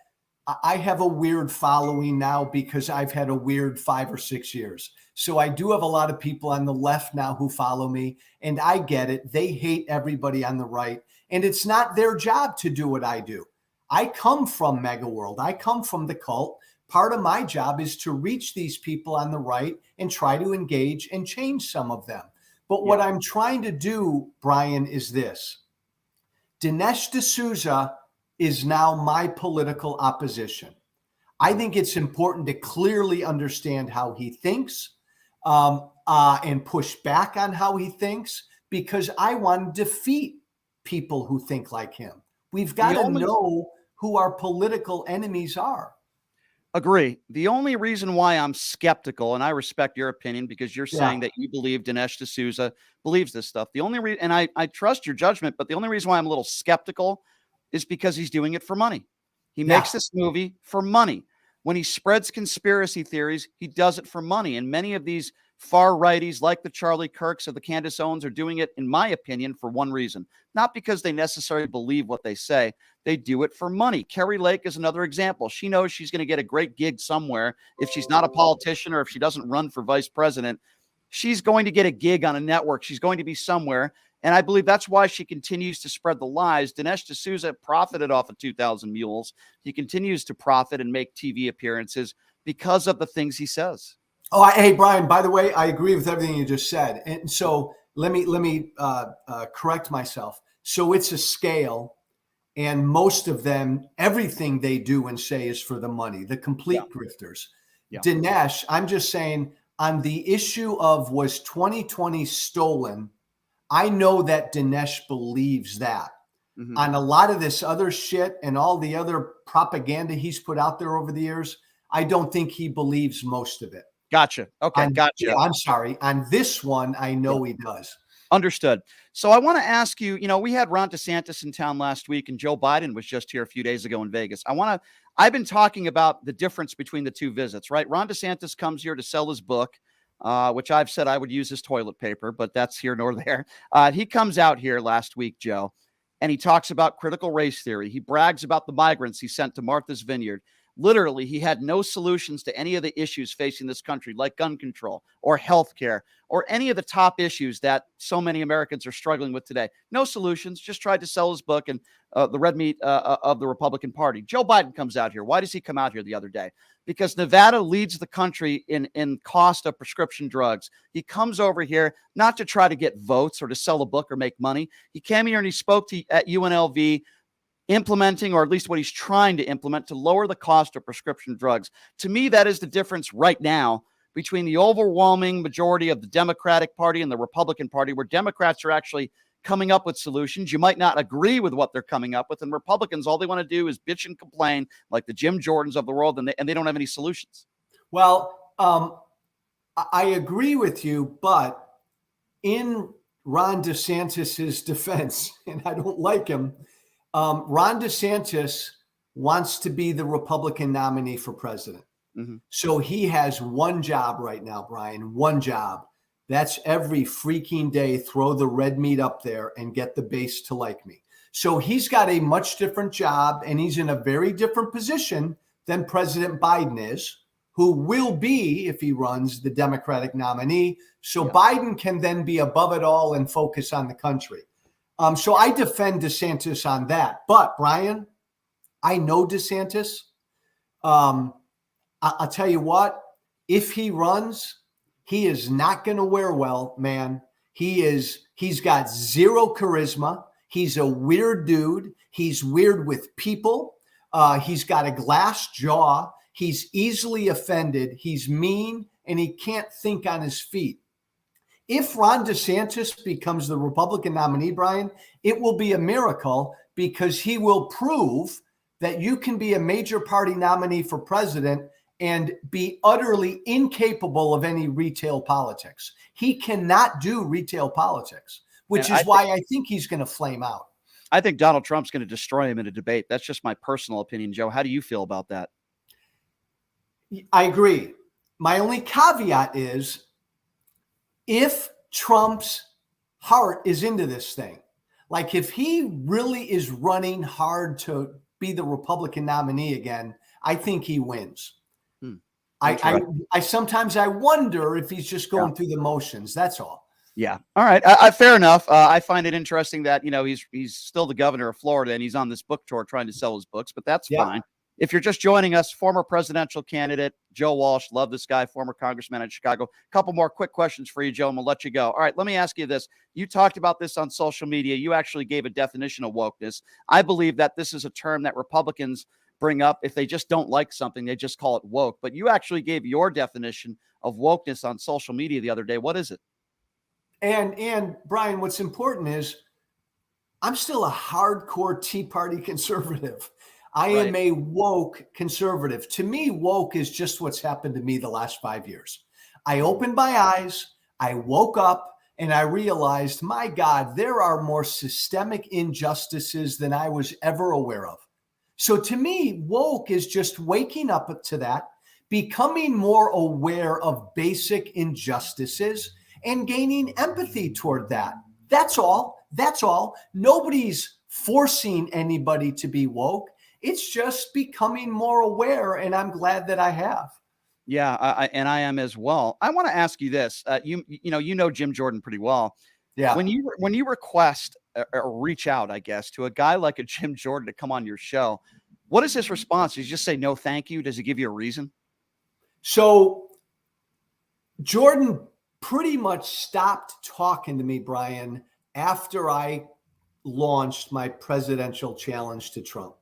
I have a weird following now because I've had a weird 5 or 6 years. So I do have a lot of people on the left now who follow me, and I get it. They hate everybody on the right, and it's not their job to do what I do. I come from Mega World. I come from the cult. Part of my job is to reach these people on the right and try to engage and change some of them. But what I'm trying to do, Brian, is this. Dinesh D'Souza is now my political opposition. I think it's important to clearly understand how he thinks and push back on how he thinks because I want to defeat people who think like him. We've got to know who our political enemies are. Agree. The only reason why I'm skeptical, and I respect your opinion because you're saying that you believe Dinesh D'Souza believes this stuff. The only reason, and I trust your judgment, but the only reason why I'm a little skeptical is because he's doing it for money. He makes this movie for money. When he spreads conspiracy theories, he does it for money. And many of these far righties, like the Charlie Kirks or the Candace Owens, are doing it, in my opinion, for one reason. Not because they necessarily believe what they say. They do it for money. Carrie Lake is another example. She knows she's going to get a great gig somewhere. If she's not a politician or if she doesn't run for vice president, she's going to get a gig on a network. She's going to be somewhere. And I believe that's why she continues to spread the lies. Dinesh D'Souza profited off of 2,000 Mules. He continues to profit and make TV appearances because of the things he says. Oh, hey, Brian, by the way, I agree with everything you just said. And so let me correct myself. So it's a scale, and most of them, everything they do and say is for the money, the complete grifters. Dinesh, I'm just saying on the issue of was 2020 stolen, I know that Dinesh believes that. On a lot of this other shit and all the other propaganda he's put out there over the years, I don't think he believes most of it. Gotcha. Okay, gotcha. Yeah, I'm sorry. On this one, I know he does. Understood. So I want to ask you, we had Ron DeSantis in town last week and Joe Biden was just here a few days ago in Vegas. I've been talking about the difference between the two visits, right? Ron DeSantis comes here to sell his book, which I've said I would use as toilet paper, but that's here nor there. He comes out here last week, Joe, and he talks about critical race theory. He brags about the migrants he sent to Martha's Vineyard. Literally, he had no solutions to any of the issues facing this country, like gun control or healthcare or any of the top issues that so many Americans are struggling with today. No solutions, just tried to sell his book and the red meat of the Republican Party. Joe Biden comes out here. Why does he come out here the other day? Because Nevada leads the country in cost of prescription drugs. He comes over here not to try to get votes or to sell a book or make money. He came here and he spoke at UNLV, implementing, or at least what he's trying to implement, to lower the cost of prescription drugs. To me, that is the difference right now between the overwhelming majority of the Democratic Party and the Republican Party, where Democrats are actually coming up with solutions. You might not agree with what they're coming up with, and Republicans, all they want to do is bitch and complain like the Jim Jordans of the world, and they don't have any solutions. Well, I agree with you, but in Ron DeSantis's defense, and I don't like him, Ron DeSantis wants to be the Republican nominee for president. Mm-hmm. So he has one job right now, Brian, one job. That's every freaking day, throw the red meat up there and get the base to like me. So he's got a much different job, and he's in a very different position than President Biden is, who will be, if he runs, the Democratic nominee. So Biden can then be above it all and focus on the country. So I defend DeSantis on that. But, Brian, I know DeSantis. I'll tell you what, if he runs, he is not going to wear well, man. He's got zero charisma. He's a weird dude. He's weird with people. He's got a glass jaw. He's easily offended. He's mean, and he can't think on his feet. If Ron DeSantis becomes the Republican nominee, Brian, it will be a miracle because he will prove that you can be a major party nominee for president and be utterly incapable of any retail politics. He cannot do retail politics, which is why I think he's going to flame out. I think Donald Trump's going to destroy him in a debate. That's just my personal opinion, Joe. How do you feel about that? I agree. My only caveat is if Trump's heart is into this thing, like if he really is running hard to be the Republican nominee again, I think he wins. I sometimes I wonder if he's just going through the motions. That's all. Yeah. All right. Fair enough. I find it interesting that, he's still the governor of Florida and he's on this book tour trying to sell his books, but that's fine. If you're just joining us, former presidential candidate Joe Walsh, love this guy, former congressman in Chicago. A couple more quick questions for you, Joe, and we'll let you go. All right, let me ask you this. You talked about this on social media. You actually gave a definition of wokeness. I believe that this is a term that Republicans bring up. If they just don't like something, they just call it woke. But you actually gave your definition of wokeness on social media the other day. What is it? And Brian, what's important is I'm still a hardcore Tea Party conservative. I am a woke conservative. To me, woke is just what's happened to me the last 5 years. I opened my eyes, I woke up, and I realized, my God, there are more systemic injustices than I was ever aware of. So to me, woke is just waking up to that, becoming more aware of basic injustices, and gaining empathy toward that. That's all. That's all. Nobody's forcing anybody to be woke. It's just becoming more aware, and I'm glad that I have. Yeah, and I am as well. I want to ask you this. You know Jim Jordan pretty well. Yeah. When you request or reach out, I guess, to a guy like a Jim Jordan to come on your show, what is his response? Does he just say no, thank you? Does he give you a reason? So Jordan pretty much stopped talking to me, Brian, after I launched my presidential challenge to Trump.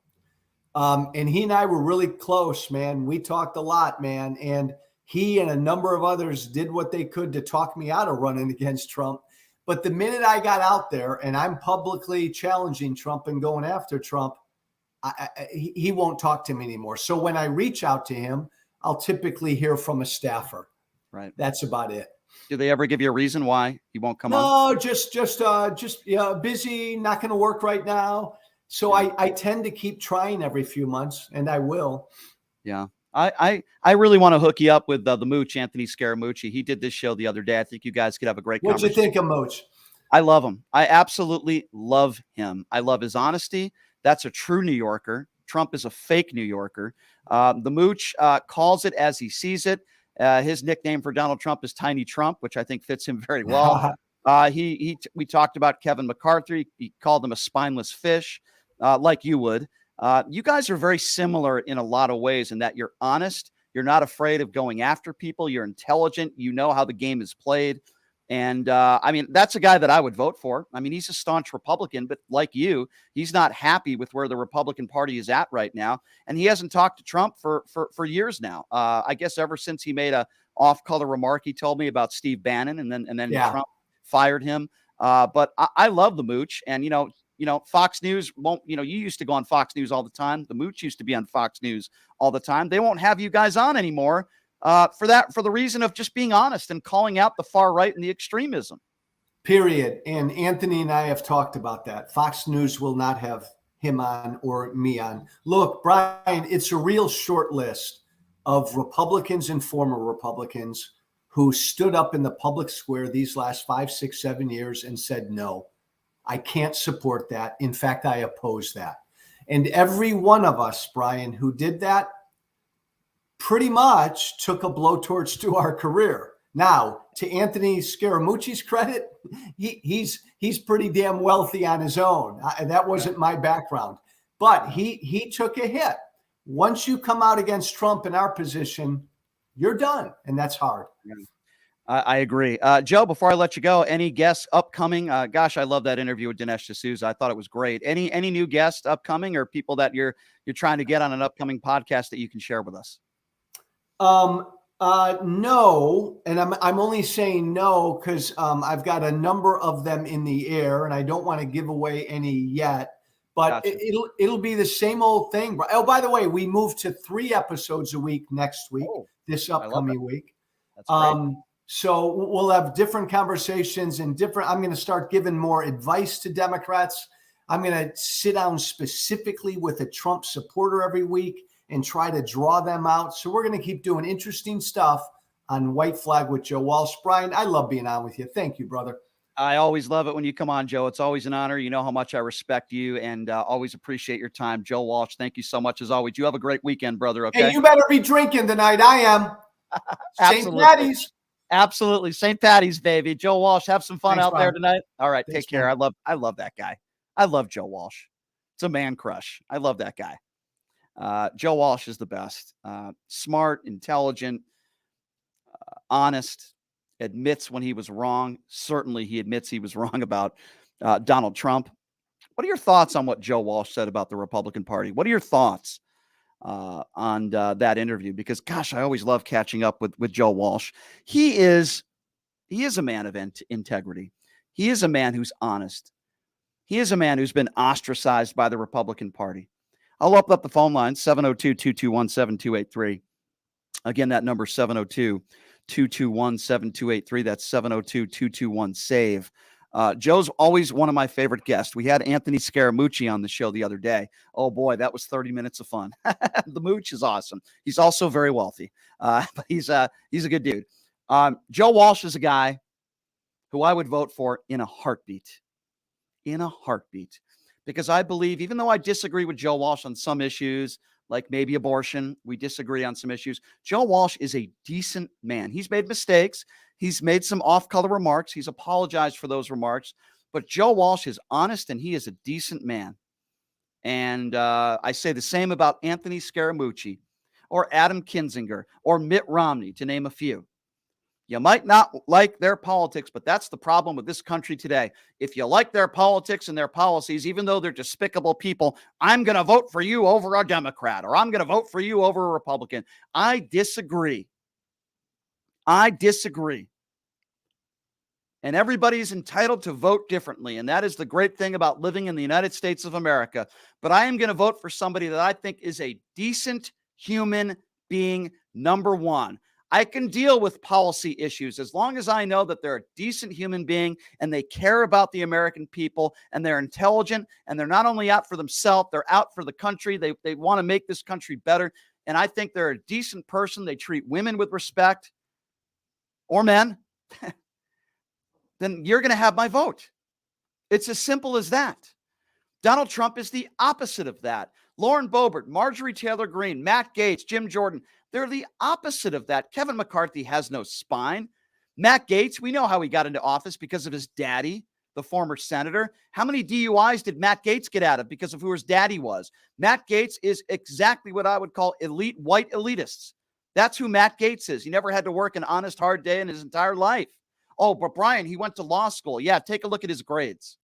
And he and I were really close, man. We talked a lot, man. And he and a number of others did what they could to talk me out of running against Trump. But the minute I got out there and I'm publicly challenging Trump and going after Trump, he won't talk to me anymore. So when I reach out to him, I'll typically hear from a staffer. Right. That's about it. Do they ever give you a reason why he won't come on? No, just busy, not going to work right now. So I tend to keep trying every few months, and I will. Yeah. I really want to hook you up with the Mooch, Anthony Scaramucci. He did this show the other day. I think you guys could have a great conversation. What'd you think of Mooch? I love him. I absolutely love him. I love his honesty. That's a true New Yorker. Trump is a fake New Yorker. The Mooch calls it as he sees it. His nickname for Donald Trump is Tiny Trump, which I think fits him very well. We talked about Kevin McCarthy. He called him a spineless fish, like you would. You guys are very similar in a lot of ways in that you're honest. You're not afraid of going after people. You're intelligent. You know how the game is played. And that's a guy that I would vote for. I mean, he's a staunch Republican, but like you, he's not happy with where the Republican Party is at right now. And he hasn't talked to Trump for years now. I guess ever since he made a off-color remark he told me about Steve Bannon, and then Trump fired him. But I love the Mooch, and Fox News won't. You used to go on Fox News all the time. The Mooch used to be on Fox News all the time. They won't have you guys on anymore. For the reason of just being honest and calling out the far right and the extremism. Period. And Anthony and I have talked about that. Fox News will not have him on or me on. Look, Brian, it's a real short list of Republicans and former Republicans who stood up in the public square these last 5, 6, 7 years and said, no, I can't support that. In fact, I oppose that. And every one of us, Brian, who did that pretty much took a blowtorch to our career. Now, to Anthony Scaramucci's credit, he's pretty damn wealthy on his own. That wasn't my background, but he took a hit. Once you come out against Trump in our position, you're done, and that's hard. I agree. Joe, before I let you go, any guests upcoming? Gosh, I love that interview with Dinesh D'Souza. I thought it was great. Any new guests upcoming or people that you're trying to get on an upcoming podcast that you can share with us? No, and I'm only saying no because I've got a number of them in the air, and I don't want to give away any yet. But Gotcha. it'll be the same old thing. Oh, by the way, we moved to 3 episodes a week next week. This upcoming week. That's great. So we'll have different conversations and I'm going to start giving more advice to Democrats. I'm going to sit down specifically with a Trump supporter every week and try to draw them out. So we're going to keep doing interesting stuff on White Flag with Joe Walsh. Brian, I love being on with you. Thank you, brother. I always love it when you come on, Joe. It's always an honor. You know how much I respect you and always appreciate your time. Joe Walsh, thank you so much as always. You have a great weekend, brother, okay? Hey, you better be drinking tonight. I am. St. Patty's. Absolutely. St. Patty's, baby. Joe Walsh, have some fun Thanks, out there Brian. tonight. All right, Thanks, take care. man. I love that guy. I love Joe Walsh. It's a man crush. I love that guy. Joe Walsh is the best. Smart, intelligent, honest, admits when he was wrong. Certainly he admits he was wrong about Donald Trump. What are your thoughts on what Joe Walsh said about the Republican Party? What are your thoughts on that interview? Because, gosh, I always love catching up with Joe Walsh. He is a man of integrity. He is a man who's honest. He is a man who's been ostracized by the Republican Party. I'll open up the phone line, 702-221-7283. Again, that number, 702-221-7283. That's 702-221-SAVE. Joe's always one of my favorite guests. We had Anthony Scaramucci on the show the other day. Oh, boy, that was 30 minutes of fun. The Mooch is awesome. He's also very wealthy, but he's a good dude. Joe Walsh is a guy who I would vote for in a heartbeat. In a heartbeat. Because I believe, even though I disagree with Joe Walsh on some issues, like maybe abortion, we disagree on some issues, Joe Walsh is a decent man. He's made mistakes. He's made some off-color remarks. He's apologized for those remarks. But Joe Walsh is honest, and he is a decent man. And I say the same about Anthony Scaramucci or Adam Kinzinger or Mitt Romney, to name a few. You might not like their politics, but that's the problem with this country today. If you like their politics and their policies, even though they're despicable people, I'm going to vote for you over a Democrat, or I'm going to vote for you over a Republican. I disagree. And everybody's entitled to vote differently. And that is the great thing about living in the United States of America. But I am going to vote for somebody that I think is a decent human being, number one. I can deal with policy issues as long as I know that they're a decent human being and they care about the American people and they're intelligent and they're not only out for themselves, they're out for the country. They want to make this country better. And I think they're a decent person. They treat women with respect, or men. Then you're going to have my vote. It's as simple as that. Donald Trump is the opposite of that. Lauren Boebert, Marjorie Taylor Greene, Matt Gaetz, Jim Jordan, they're the opposite of that. Kevin McCarthy has no spine. Matt Gaetz, we know how he got into office because of his daddy, the former senator. How many DUIs did Matt Gaetz get out of because of who his daddy was? Matt Gaetz is exactly what I would call elite white elitists. That's who Matt Gaetz is. He never had to work an honest, hard day in his entire life. Oh, but Brian, he went to law school. Yeah, take a look at his grades.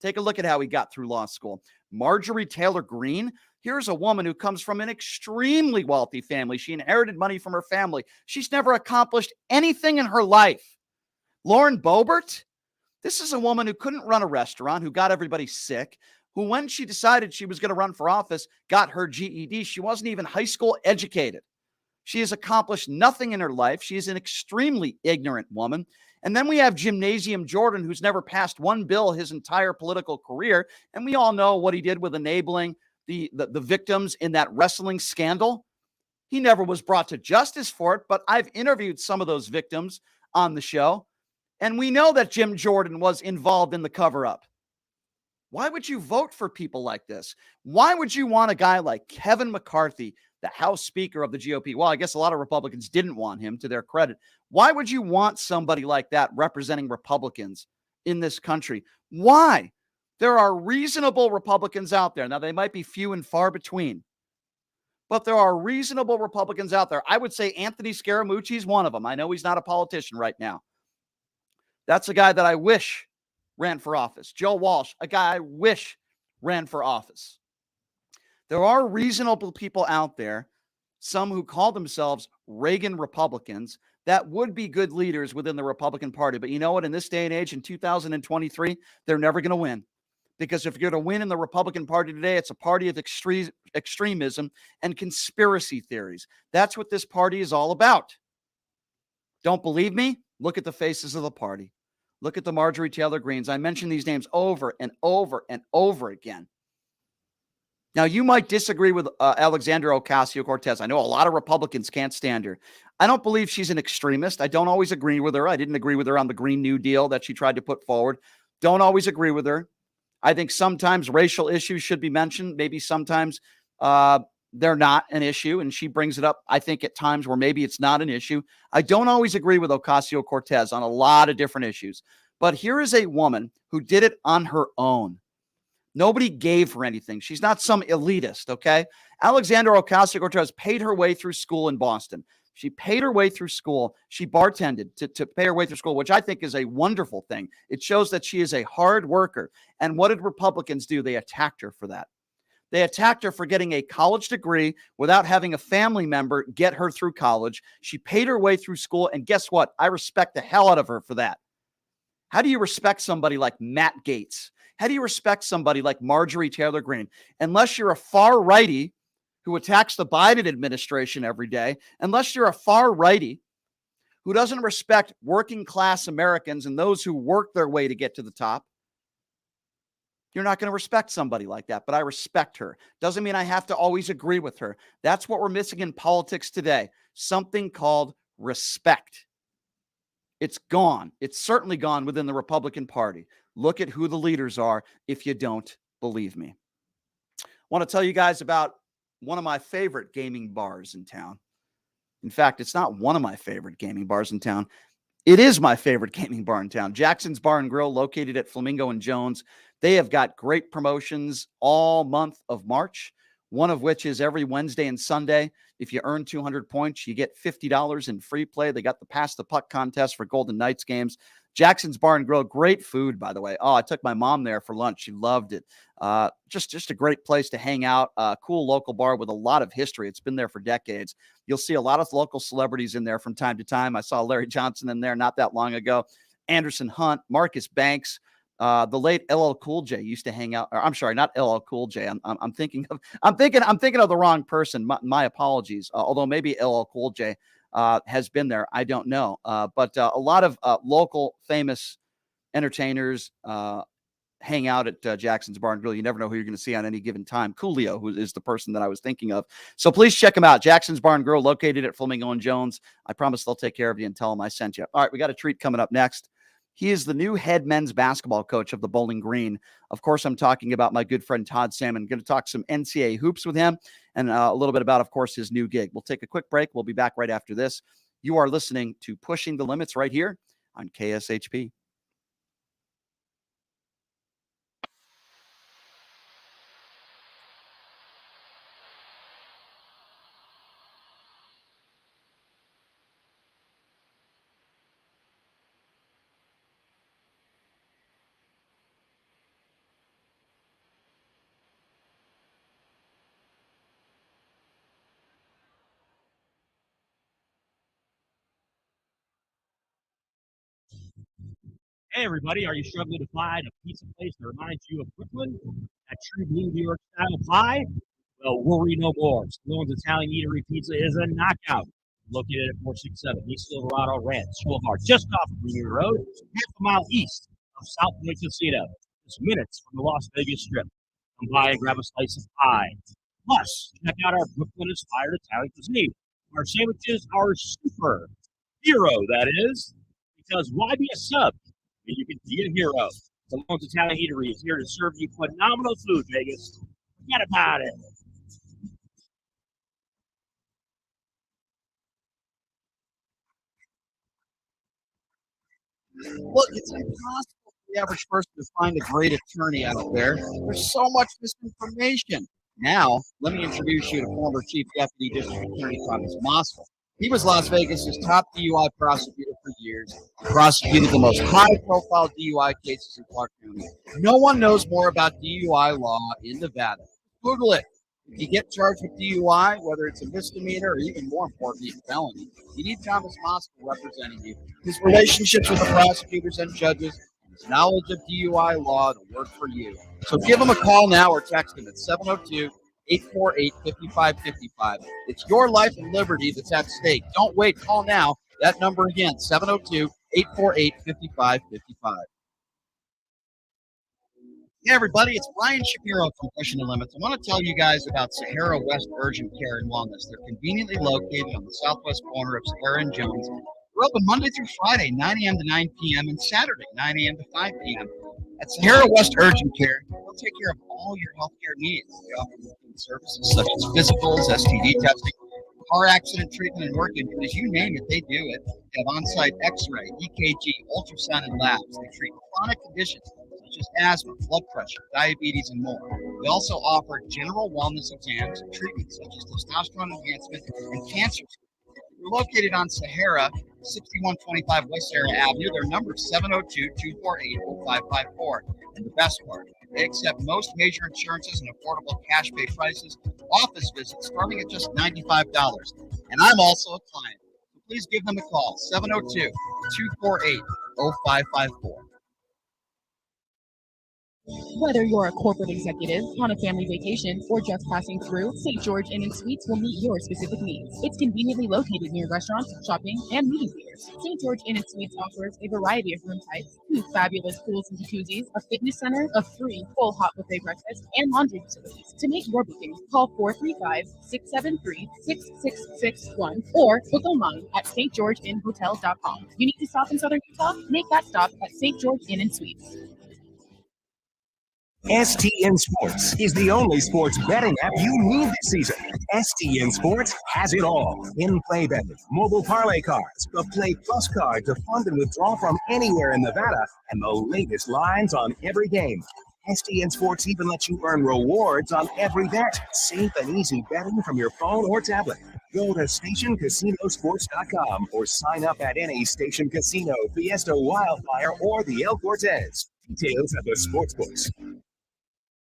Take a look at how he got through law school. Marjorie Taylor Greene, here's a woman who comes from an extremely wealthy family. She inherited money from her family. She's never accomplished anything in her life. Lauren Boebert, this is a woman who couldn't run a restaurant, who got everybody sick, who when she decided she was going to run for office, got her GED. She wasn't even high school educated. She has accomplished nothing in her life. She is an extremely ignorant woman. And then we have Gymnasium Jordan, who's never passed one bill his entire political career. And we all know what he did with enabling the victims in that wrestling scandal. He never was brought to justice for it, but I've interviewed some of those victims on the show. And we know that Jim Jordan was involved in the cover-up. Why would you vote for people like this? Why would you want a guy like Kevin McCarthy, the House Speaker of the GOP? Well, I guess a lot of Republicans didn't want him, to their credit. Why would you want somebody like that representing Republicans in this country? Why? There are reasonable Republicans out there. Now, they might be few and far between, but there are reasonable Republicans out there. I would say Anthony Scaramucci is one of them. I know he's not a politician right now. That's a guy that I wish ran for office. Joe Walsh, a guy I wish ran for office. There are reasonable people out there, some who call themselves Reagan Republicans, that would be good leaders within the Republican Party. But you know what? In this day and age, in 2023, they're never going to win. Because if you're going to win in the Republican Party today, it's a party of extremism and conspiracy theories. That's what this party is all about. Don't believe me? Look at the faces of the party. Look at the Marjorie Taylor Greens. I mention these names over and over and over again. Now, you might disagree with Alexandria Ocasio-Cortez. I know a lot of Republicans can't stand her. I don't believe she's an extremist. I don't always agree with her. I didn't agree with her on the Green New Deal that she tried to put forward. Don't always agree with her. I think sometimes racial issues should be mentioned. Maybe sometimes they're not an issue, and she brings it up, I think, at times where maybe it's not an issue. I don't always agree with Ocasio-Cortez on a lot of different issues. But here is a woman who did it on her own. Nobody gave her anything. She's not some elitist, okay? Alexandra Ocasio-Cortez paid her way through school in Boston. She paid her way through school. She bartended to pay her way through school, which I think is a wonderful thing. It shows that she is a hard worker. And what did Republicans do? They attacked her for that. They attacked her for getting a college degree without having a family member get her through college. She paid her way through school, and guess what? I respect the hell out of her for that. How do you respect somebody like Matt Gaetz? How do you respect somebody like Marjorie Taylor Greene? Unless you're a far righty who attacks the Biden administration every day, unless you're a far righty who doesn't respect working class Americans and those who work their way to get to the top, you're not going to respect somebody like that. But I respect her. Doesn't mean I have to always agree with her. That's what we're missing in politics today. Something called respect. It's gone. It's certainly gone within the Republican Party. Look at who the leaders are if you don't believe me. I want to tell you guys about one of my favorite gaming bars in town. In fact, it's not one of my favorite gaming bars in town. It is my favorite gaming bar in town. Jackson's Bar and Grill, located at Flamingo and Jones. They have got great promotions all month of March, one of which is every Wednesday and Sunday. If you earn 200 points, you get $50 in free play. They got the Pass the Puck contest for Golden Knights games. Jackson's Bar and Grill, great food, by the way. Oh, I took my mom there for lunch. She loved it. Just a great place to hang out. Cool local bar with a lot of history. It's been there for decades. You'll see a lot of local celebrities in there from time to time. I saw Larry Johnson in there not that long ago. Anderson Hunt, Marcus Banks, the late LL Cool J used to hang out. Or, I'm sorry, not LL Cool J. I'm thinking of the wrong person. My apologies. Although maybe LL Cool J has been there. I don't know. But a lot of local famous entertainers hang out at Jackson's Bar and Grill. You never know who you're going to see on any given time. Coolio, who is the person that I was thinking of. So please check them out. Jackson's Bar and Grill, located at Flamingo and Jones. I promise they'll take care of you and tell them I sent you. All right, we got a treat coming up next. He is the new head men's basketball coach of the Bowling Green. Of course, I'm talking about my good friend Todd Simon. Going to talk some NCAA hoops with him and a little bit about, of course, his new gig. We'll take a quick break. We'll be back right after this. You are listening to Pushing the Limits right here on KSHP. Hey, everybody, are you struggling to find a pizza place that reminds you of Brooklyn? That true blue New York style pie? Well, worry no more. Stallone's Italian Eatery Pizza is a knockout. Located at 467 East Silverado Ranch Boulevard, just off of Greenwood Road, half a mile east of South Point Casino, just minutes from the Las Vegas Strip. Come by and grab a slice of pie. Plus, check out our Brooklyn-inspired Italian cuisine. Our sandwiches are super hero, that is, because why be a sub when you can be a hero? Salone's Italian Eatery is here to serve you phenomenal food, Vegas. Forget about it. Look, it's impossible for the average person to find a great attorney out there. There's so much misinformation. Now, let me introduce you to former Chief Deputy District Attorney Thomas Moskal. He was Las Vegas's top DUI prosecutor for years. He prosecuted the most high-profile DUI cases in Clark County. No one knows more about DUI law in Nevada. Google it. If you get charged with DUI, whether it's a misdemeanor or even more importantly, a felony, you need Thomas Moskal representing you. His relationships with the prosecutors and judges, and his knowledge of DUI law to work for you. So give him a call now or text him at 702-848-5555. It's your life and liberty that's at stake. Don't wait. Call now. That number again, 702-848-5555. Hey everybody, it's Brian Shapiro from Pushing the Limits. I want to tell you guys about Sahara West Urgent Care and Wellness. They're conveniently located on the southwest corner of Sahara and Jones. We're open Monday through Friday, 9 a.m. to 9 p.m. and Saturday, 9 a.m. to 5 p.m. At Sahara West Urgent Care, we'll take care of all your healthcare needs. We offer routine services such as physicals, STD testing, car accident treatment, and work injuries. You name it, they do it. They have on-site X-ray, EKG, ultrasound, and labs. They treat chronic conditions such as asthma, blood pressure, diabetes, and more. We also offer general wellness exams and treatments such as testosterone enhancement and cancer. We're located on Sahara, 6125 West Sahara Avenue. Their number is 702-248-0554. And the best part, they accept most major insurances and affordable cash pay prices. Office visits starting at just $95. And I'm also a client. So please give them a call, 702-248-0554. Whether you're a corporate executive, on a family vacation, or just passing through, St. George Inn & Suites will meet your specific needs. It's conveniently located near restaurants, shopping, and movie theaters. St. George Inn & Suites offers a variety of room types, 2 fabulous pools and jacuzzis, a fitness center, a free full hot buffet breakfast, and laundry facilities. To make your booking, call 435-673-6661 or book online at stgeorgeinnhotel.com. You need to stop in Southern Utah? Make that stop at St. George Inn & Suites. STN Sports is the only sports betting app you need this season. STN Sports has it all. In-play betting, mobile parlay cards, the Play Plus card to fund and withdraw from anywhere in Nevada, and the latest lines on every game. STN Sports even lets you earn rewards on every bet. Safe and easy betting from your phone or tablet. Go to stationcasinosports.com or sign up at any Station Casino, Fiesta Wildfire, or the El Cortez. Details at the Sportsbooks.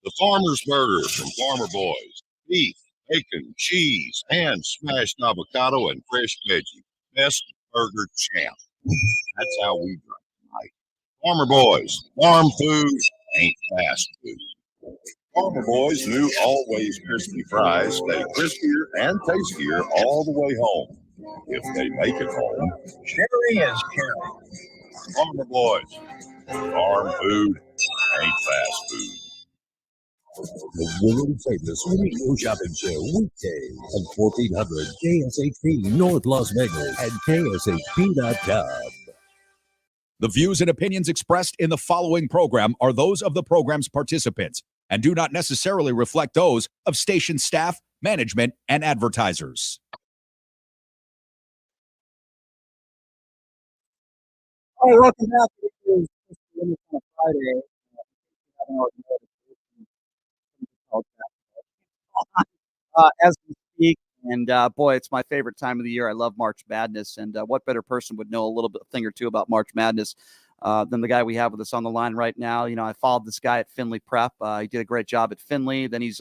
The Farmer's Burger from Farmer Boys. Beef, bacon, cheese, and smashed avocado and fresh veggie. Best burger champ. That's how we drink tonight. Farmer Boys. Farm food ain't fast food. Farmer Boys' new always crispy fries stay crispier and tastier all the way home. If they make it home. Sherry is caring. Farmer Boys. Farm food ain't fast food. The world famous radio shopping show weekdays at 1400 KSHP North Las Vegas and KSHP.com. The views and opinions expressed in the following program are those of the program's participants and do not necessarily reflect those of station staff, management, and advertisers. All right, welcome back to Limits on a Friday. As we speak, and boy, it's my favorite time of the year. I love March Madness, and what better person would know a little bit, thing or two about March Madness than the guy we have with us on the line right now. You know, I followed this guy at Findlay Prep. He did a great job at Findlay. Then he's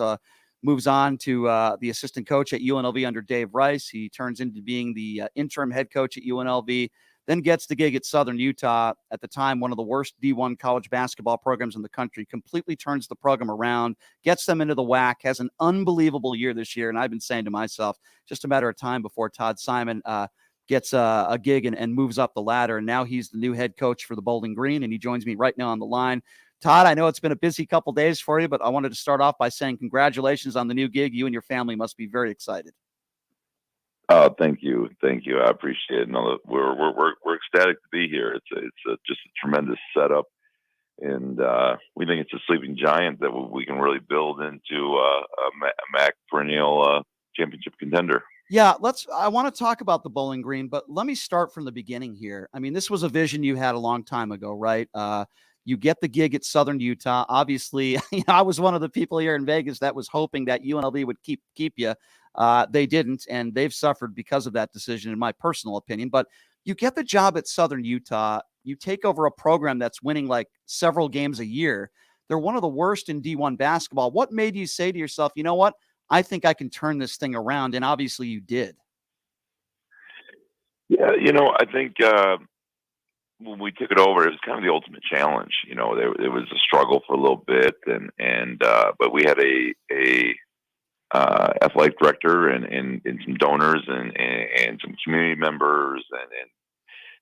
moves on to the assistant coach at UNLV under Dave Rice. He turns into being the interim head coach at UNLV. then gets the gig at Southern Utah, at the time one of the worst D1 college basketball programs in the country, completely turns the program around, gets them into the WAC, has an unbelievable year this year. And I've been saying to myself, just a matter of time before Todd Simon gets a gig and moves up the ladder. And now he's the new head coach for the Bowling Green, and he joins me right now on the line. Todd, I know it's been a busy couple days for you, but I wanted to start off by saying congratulations on the new gig. You and your family must be very excited. Thank you. I appreciate it. No, we're ecstatic to be here. It's just a tremendous setup, and we think it's a sleeping giant that we can really build into a MAC perennial championship contender. Yeah, I want to talk about the Bowling Green, but let me start from the beginning here. I mean, this was a vision you had a long time ago, right? You get the gig at Southern Utah. Obviously, I was one of the people here in Vegas that was hoping that UNLV would keep you. They didn't, and they've suffered because of that decision, in my personal opinion. But you get the job at Southern Utah. You take over a program that's winning like several games a year. They're one of the worst in D1 basketball. What made you say to yourself, you know what? I think I can turn this thing around, and obviously you did. Yeah, I think when we took it over, it was kind of the ultimate challenge. There was a struggle for a little bit, but we had a athletic director and some donors and some community members and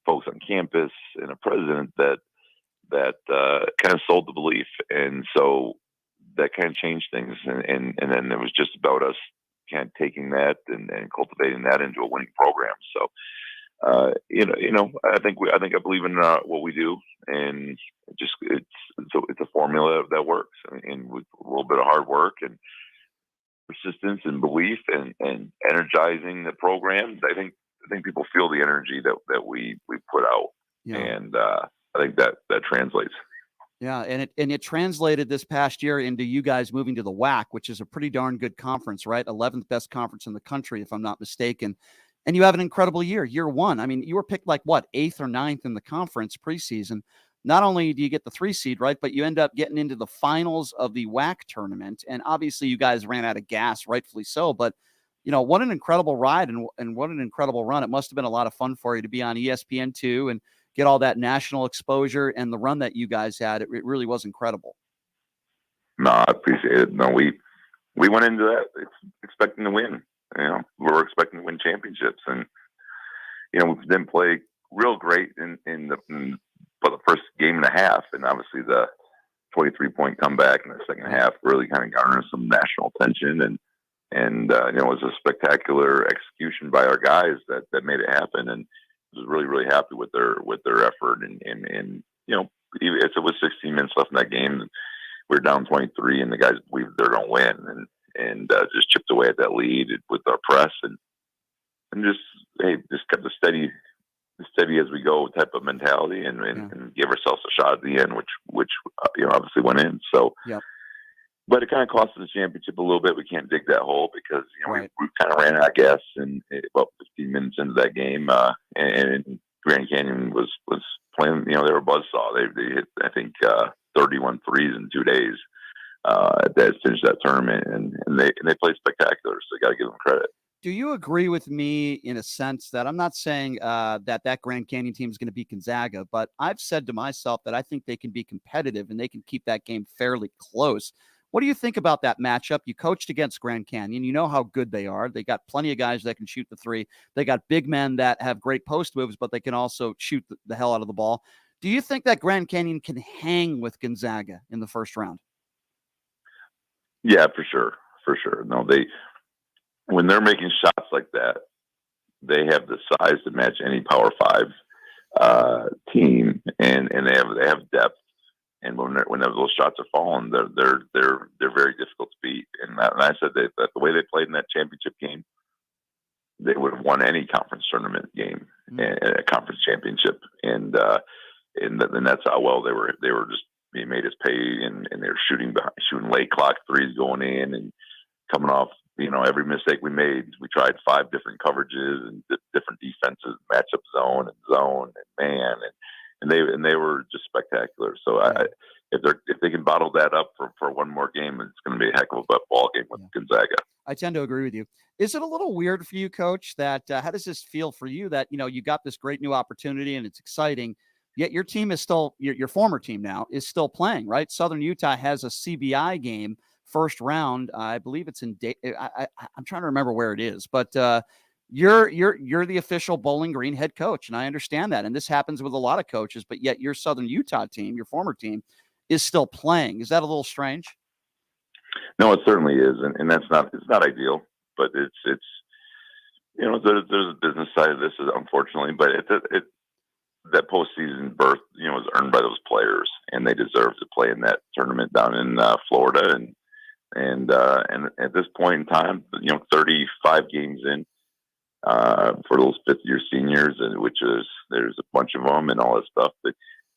folks on campus and a president that kind of sold the belief, and so that kind of changed things. And then it was just about us kind of taking that and cultivating that into a winning program. So. I believe in what we do, and it's a formula that works, and with a little bit of hard work and persistence and belief and energizing the program, I think people feel the energy that we put out, and I think that translates. Yeah, and it translated this past year into you guys moving to the WAC, which is a pretty darn good conference, right? 11th best conference in the country, if I'm not mistaken. And you have an incredible year one. I mean, you were picked like, 8th or 9th in the conference preseason. Not only do you get the 3 seed, right, but you end up getting into the finals of the WAC tournament. And obviously you guys ran out of gas, rightfully so. But, what an incredible ride and what an incredible run. It must have been a lot of fun for you to be on ESPN2 and get all that national exposure, and the run that you guys had. It really was incredible. No, I appreciate it. No, we went into that expecting to win. We were expecting to win championships, and we didn't play real great in the first game and a half, and obviously the 23-point comeback in the second half really kind of garnered some national attention, and it was a spectacular execution by our guys that made it happen, and I was really, really happy with their effort, and if it was 16 minutes left in that game, we were down 23, and the guys believed they're going to win, and just chipped away at that lead with our press, and just kept a steady as we go type of mentality, and give ourselves a shot at the end, which obviously went in. So, but it kind of cost us the championship a little bit. We can't dig that hole because we kind of ran out of gas, and about 15 minutes into that game, and Grand Canyon was playing. They were a buzzsaw. They hit, I think, 31 threes in 2 days. That finished that tournament, and they played spectacular. So you got to give them credit. Do you agree with me in a sense that I'm not saying that Grand Canyon team is going to beat Gonzaga, but I've said to myself that I think they can be competitive and they can keep that game fairly close. What do you think about that matchup? You coached against Grand Canyon. You know how good they are. They got plenty of guys that can shoot the three. They got big men that have great post moves, but they can also shoot the hell out of the ball. Do you think that Grand Canyon can hang with Gonzaga in the first round? Yeah, for sure. No, when they're making shots like that, they have the size to match any Power 5 team, and they have depth. And when those shots are falling, they're very difficult to beat. And I said that the way they played in that championship game, they would have won any conference tournament game, a conference championship. And that's how well they were just being made us pay, and they were shooting late clock threes going in and coming off. Every mistake we made, we tried 5 different coverages and different defenses, matchup zone and man, and they were just spectacular. So if they can bottle that up for one more game, it's going to be a heck of a ball game with Gonzaga. I tend to agree with you. Is it a little weird for you, Coach, that how does this feel for you that, you got this great new opportunity and it's exciting, yet your team is still, your former team now is still playing, right? Southern Utah has a CBI game first round. I believe it's in I'm trying to remember where it is, but you're the official Bowling Green head coach, and I understand that. And this happens with a lot of coaches, but yet your Southern Utah team, your former team, is still playing. Is that a little strange? No, it certainly is, and it's not ideal, but it's there's a business side of this, unfortunately, but that postseason berth was earned by those players, and they deserve to play in that tournament down in Florida, and at this point in time, 35 games in for those fifth-year seniors, and there's a bunch of them and all that stuff. But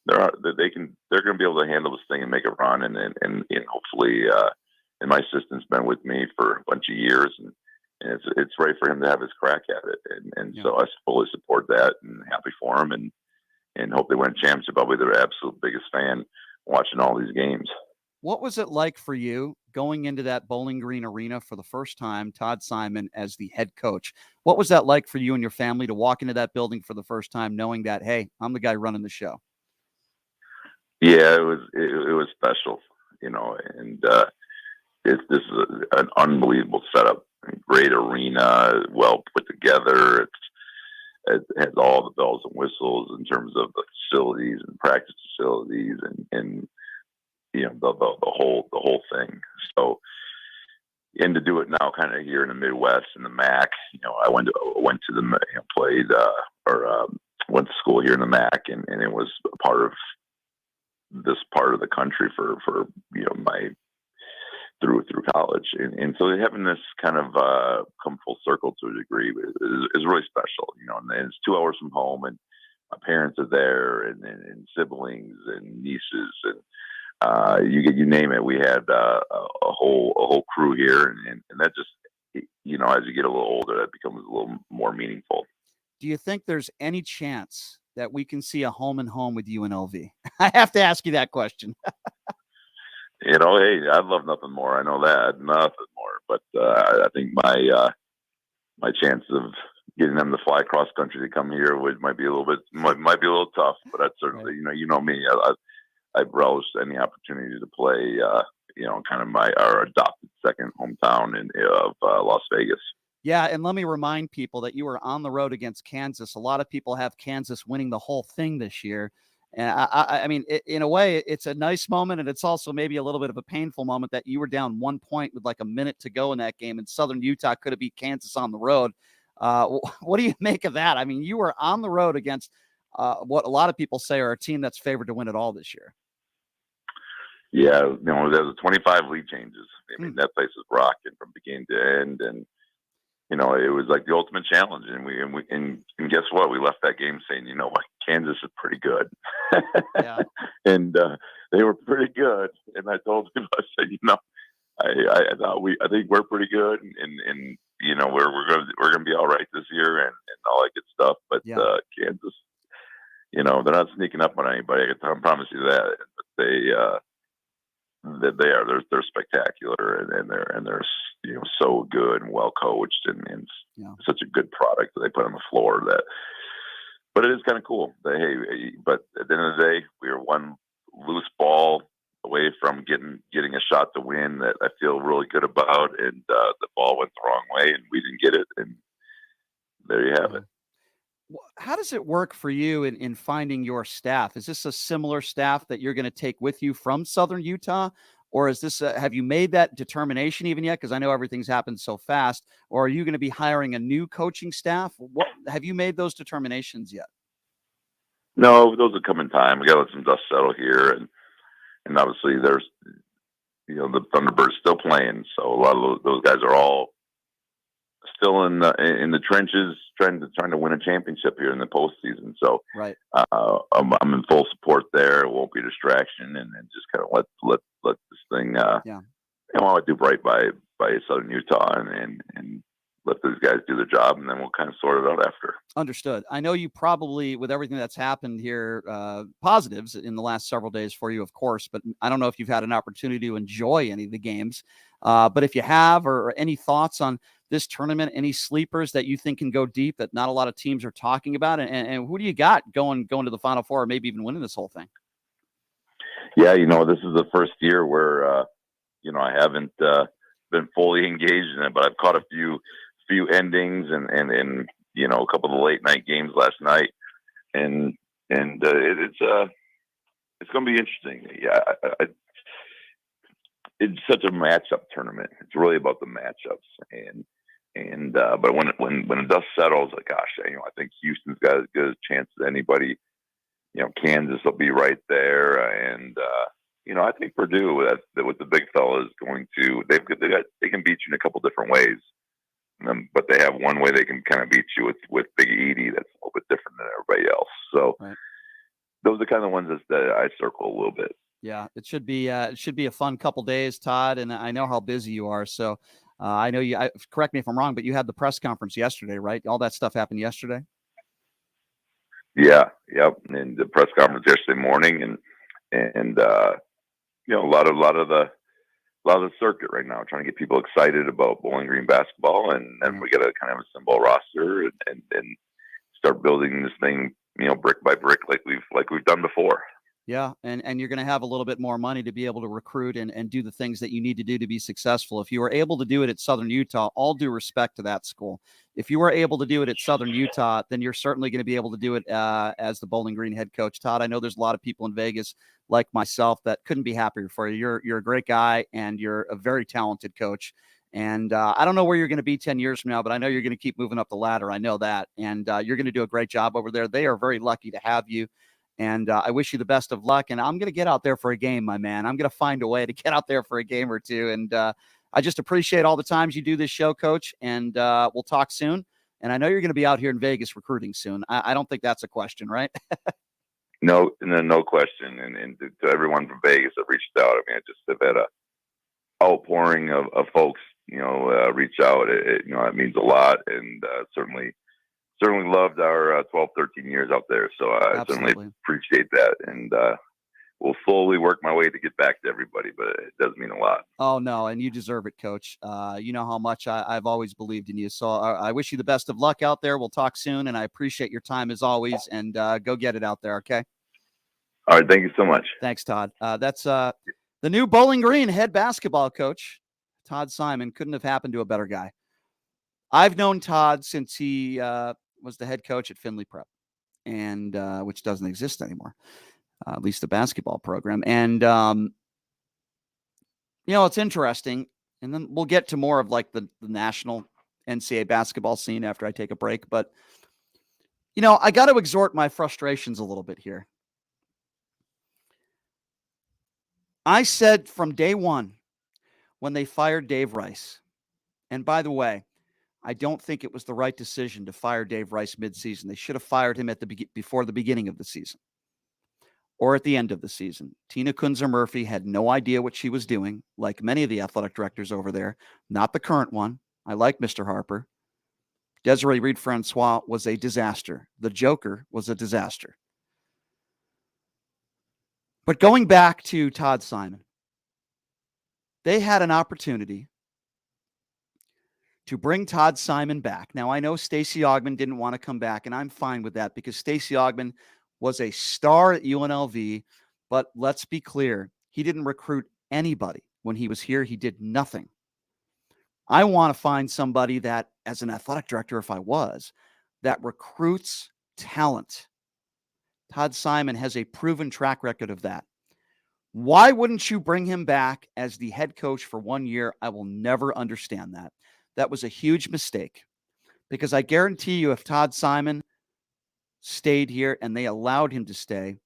they're going to be able to handle this thing and make a run, and hopefully. And my assistant's been with me for a bunch of years, and it's ready for him to have his crack at it. And so I fully support that and happy for him, and hope they win a championship. I'll be their absolute biggest fan watching all these games. What was it like for you going into that Bowling Green arena for the first time, Todd Simon as the head coach? What was that like for you and your family to walk into that building for the first time, knowing that, hey, I'm the guy running the show? Yeah, it was special, and this is an unbelievable setup, great arena, well put together. It has all the bells and whistles in terms of the facilities and practice facilities and the whole thing. So, and to do it now, kind of here in the Midwest in the MAC, I went to the played went to school here in the MAC, and it was a part of this part of the country for my through college, and so having this kind of come full circle to a degree is really special, and it's 2 hours from home, and my parents are there, and siblings and nieces, and you name it. We had a whole crew here, and that just as you get a little older, that becomes a little more meaningful. Do you think there's any chance that we can see a home and home with UNLV? I have to ask you that question. Hey, I'd love nothing more. I know that, nothing more. But I think my chance of getting them to fly cross country to come here might be a little tough. But I'd certainly, you know me, I'd relish any opportunity to play, kind of our adopted second hometown of Las Vegas. Yeah, and let me remind people that you were on the road against Kansas. A lot of people have Kansas winning the whole thing this year. And I mean, in a way, it's a nice moment, and it's also maybe a little bit of a painful moment that you were down 1 point with like a minute to go in that game, and Southern Utah could have beat Kansas on the road. What do you make of that? I mean, you were on the road against what a lot of people say are a team that's favored to win it all this year. Yeah, there was 25 lead changes. I mean, that place was rocking from beginning to end, and it was like the ultimate challenge. And guess what? We left that game saying, Kansas is pretty good. Yeah. And they were pretty good. And I told him, I said, I think we're pretty good, and we're gonna be all right this year, and all that good stuff. But Kansas, they're not sneaking up on anybody. I can promise you that. But they're spectacular, and they're so good and well coached, and such a good product that they put on the floor. But it is kind of cool. But at the end of the day, we were one loose ball away from getting a shot to win that I feel really good about, and the ball went the wrong way, and we didn't get it, and there you have it. How does it work for you in finding your staff? Is this a similar staff that you're going to take with you from Southern Utah? Or is this, have you made that determination even yet? Because I know everything's happened so fast. Or are you going to be hiring a new coaching staff? Have you made those determinations yet? No, those will come in time. We got to let some dust settle here. And obviously there's, the Thunderbirds still playing. So a lot of those guys are all still in the trenches trying to win a championship here in the postseason. So right. I'm in full support there. It won't be a distraction, and just kind of let this thing I want to do right by Southern Utah and let those guys do their job, and then we'll kind of sort it out after. Understood. I know you probably, with everything that's happened here, positives in the last several days for you, of course, but I don't know if you've had an opportunity to enjoy any of the games. But if you have, or any thoughts on this tournament, any sleepers that you think can go deep that not a lot of teams are talking about, and who do you got going to the Final Four, or maybe even winning this whole thing? Yeah, this is the first year where, I haven't been fully engaged in it, but I've caught a few endings and a couple of the late night games last night, and it's going to be interesting. Yeah, it's such a matchup tournament. It's really about the matchups, but when the dust settles, like, gosh, I think Houston's got as good a chance as anybody. Kansas will be right there, and I think Purdue with the big fella is going to they can beat you in a couple different ways, but they have one way they can kind of beat you with Big Edie that's a little bit different than everybody else. So those are kind of the ones that I circle a little bit. Yeah, it should be a fun couple days, Todd, and I know how busy you are. So I know you. Correct me if I'm wrong, but you had the press conference yesterday, right? All that stuff happened yesterday. Yeah, yep. And the press conference yesterday morning, and a lot of the circuit right now, trying to get people excited about Bowling Green basketball, and then we got to kind of assemble a roster and start building this thing, brick by brick, like we've done before. Yeah, and you're going to have a little bit more money to be able to recruit and do the things that you need to do to be successful. If you were able to do it at Southern Utah, all due respect to that school, if you were able to do it at Southern Utah, then you're certainly going to be able to do it as the Bowling Green head coach. Todd, I know there's a lot of people in Vegas like myself that couldn't be happier for you. You're a great guy, and you're a very talented coach. And I don't know where you're going to be 10 years from now, but I know you're going to keep moving up the ladder. I know that. And you're going to do a great job over there. They are very lucky to have you. And I wish you the best of luck. And I'm going to get out there for a game, my man. I'm going to find a way to get out there for a game or two. And I just appreciate all the times you do this show, Coach. And we'll talk soon. And I know you're going to be out here in Vegas recruiting soon. I don't think that's a question, right? No question. And to everyone from Vegas that reached out, I mean, I just have had a outpouring of folks, reach out. It means a lot. And certainly loved our 12, 13 years out there. So I certainly appreciate that. And will slowly work my way to get back to everybody, but it does mean a lot. Oh, no, and you deserve it, Coach. You know how much I've always believed in you. So I wish you the best of luck out there. We'll talk soon, and I appreciate your time as always, and go get it out there, okay? All right, thank you so much. Thanks, Todd. That's the new Bowling Green head basketball coach, Todd Simon. Couldn't have happened to a better guy. I've known Todd since he was the head coach at Findlay Prep, and which doesn't exist anymore, at least the basketball program. And, it's interesting. And then we'll get to more of like the national NCAA basketball scene after I take a break. But, I got to exhort my frustrations a little bit here. I said from day one when they fired Dave Rice, and by the way, I don't think it was the right decision to fire Dave Rice midseason. They should have fired him before the beginning of the season or at the end of the season. Tina Kunzer-Murphy had no idea what she was doing, like many of the athletic directors over there. Not the current one. I like Mr. Harper. Desiree Reed-Francois was a disaster. The Joker was a disaster. But going back to Todd Simon, they had an opportunity to bring Todd Simon back. Now, I know Stacey Augmon didn't want to come back, and I'm fine with that because Stacey Augmon was a star at UNLV, but let's be clear, he didn't recruit anybody. When he was here, he did nothing. I want to find somebody that, as an athletic director, if I was, that recruits talent. Todd Simon has a proven track record of that. Why wouldn't you bring him back as the head coach for 1 year? I will never understand that. That was a huge mistake because I guarantee you if Todd Simon stayed here and they allowed him to stay,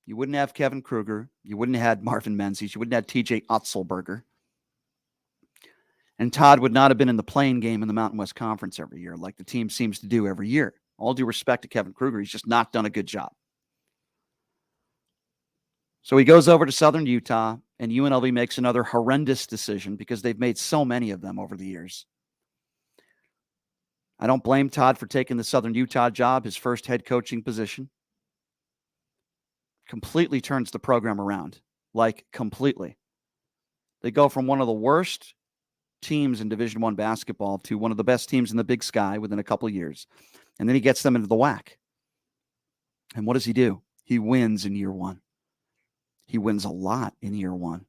you wouldn't have Kevin Kruger. You wouldn't have had Marvin Menzies. You wouldn't have TJ Otzelberger. And Todd would not have been in the playing game in the Mountain West Conference every year like the team seems to do every year. All due respect to Kevin Kruger, he's just not done a good job. So he goes over to Southern Utah, and UNLV makes another horrendous decision because they've made so many of them over the years. I don't blame Todd for taking the Southern Utah job, his first head coaching position. Completely turns the program around, like completely. They go from one of the worst teams in Division I basketball to one of the best teams in the Big Sky within a couple of years. And then he gets them into the WAC. And what does he do? He wins in year one. He wins a lot in year one.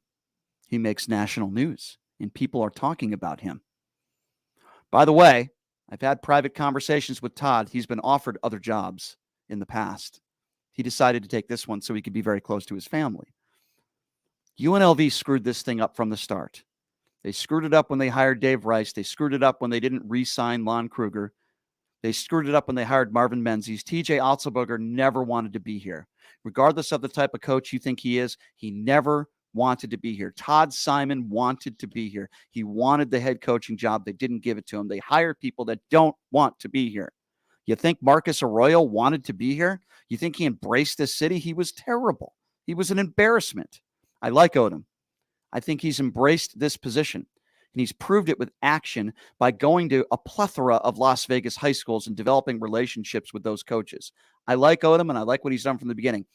He makes national news, and people are talking about him. By the way, I've had private conversations with Todd. He's been offered other jobs in the past. He decided to take this one so he could be very close to his family. UNLV screwed this thing up from the start. They screwed it up when they hired Dave Rice. They screwed it up when they didn't re-sign Lon Kruger. They screwed it up when they hired Marvin Menzies. TJ Otzelberger never wanted to be here. Regardless of the type of coach you think he is, he never wanted to be here. Todd Simon wanted to be here. He wanted the head coaching job. They didn't give it to him. They hired people that don't want to be here. You think Marcus Arroyo wanted to be here? You think he embraced this city? He was terrible. He was an embarrassment. I like Odom. I think he's embraced this position, and he's proved it with action by going to a plethora of Las Vegas high schools and developing relationships with those coaches. I like Odom, and I like what he's done from the beginning.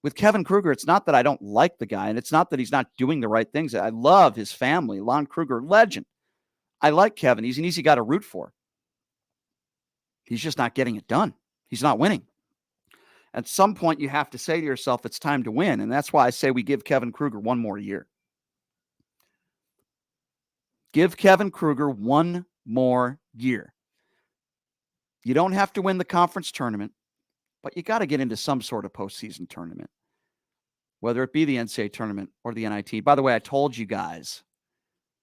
With Kevin Kruger, it's not that I don't like the guy, and it's not that he's not doing the right things. I love his family. Lon Kruger, legend. I like Kevin. He's an easy guy to root for. He's just not getting it done. He's not winning. At some point, you have to say to yourself, it's time to win, and that's why I say we give Kevin Kruger one more year. Give Kevin Kruger one more year. You don't have to win the conference tournament, but you got to get into some sort of postseason tournament, whether it be the NCAA tournament or the NIT. By the way, I told you guys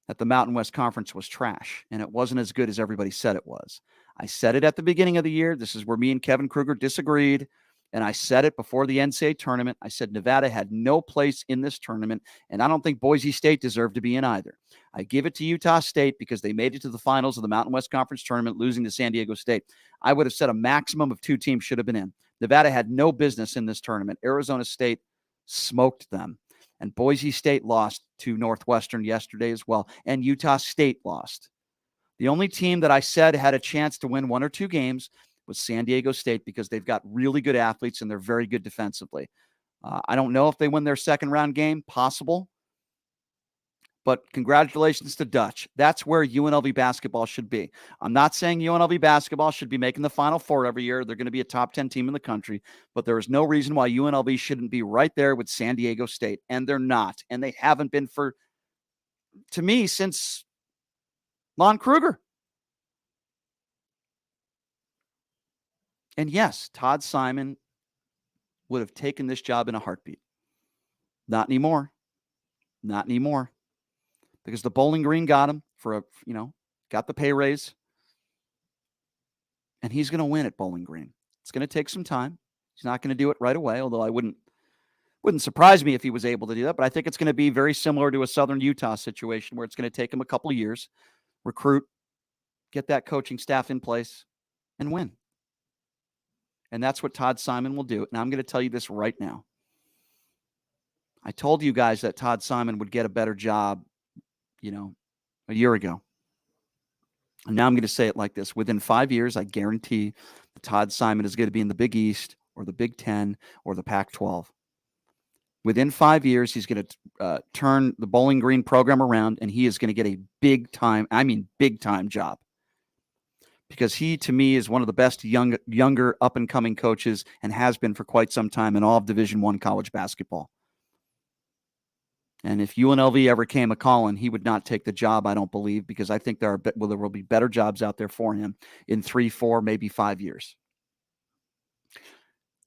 that the Mountain West Conference was trash, and it wasn't as good as everybody said it was. I said it at the beginning of the year. This is where me and Kevin Kruger disagreed, and I said it before the NCAA tournament. I said Nevada had no place in this tournament, and I don't think Boise State deserved to be in either. I give it to Utah State because they made it to the finals of the Mountain West Conference tournament, losing to San Diego State. I would have said a maximum of 2 teams should have been in. Nevada had no business in this tournament. Arizona State smoked them, and Boise State lost to Northwestern yesterday as well, and Utah State lost. The only team that I said had a chance to win 1 or 2 games was San Diego State because they've got really good athletes and they're very good defensively. I don't know if they win their second round game, possible. But congratulations to Dutch. That's where UNLV basketball should be. I'm not saying UNLV basketball should be making the Final Four every year. They're going to be a top 10 team in the country, but there is no reason why UNLV shouldn't be right there with San Diego State, and they're not. And they haven't been to me, since Lon Kruger. And yes, Todd Simon would have taken this job in a heartbeat. Not anymore. Not anymore. Because the Bowling Green got him got the pay raise. And he's going to win at Bowling Green. It's going to take some time. He's not going to do it right away, although I wouldn't surprise me if he was able to do that. But I think it's going to be very similar to a Southern Utah situation where it's going to take him a couple of years, recruit, get that coaching staff in place, and win. And that's what Todd Simon will do. And I'm going to tell you this right now. I told you guys that Todd Simon would get a better job, a year ago. And now I'm going to say it like this. Within 5 years, I guarantee that Todd Simon is going to be in the Big East or the Big Ten or the Pac-12. Within 5 years, he's going to turn the Bowling Green program around, and he is going to get a big time job. Because he, to me, is one of the best younger up-and-coming coaches and has been for quite some time in all of Division I college basketball. And if UNLV ever came a-calling, he would not take the job, I don't believe, because I think there will be better jobs out there for him in 3, 4, maybe 5 years.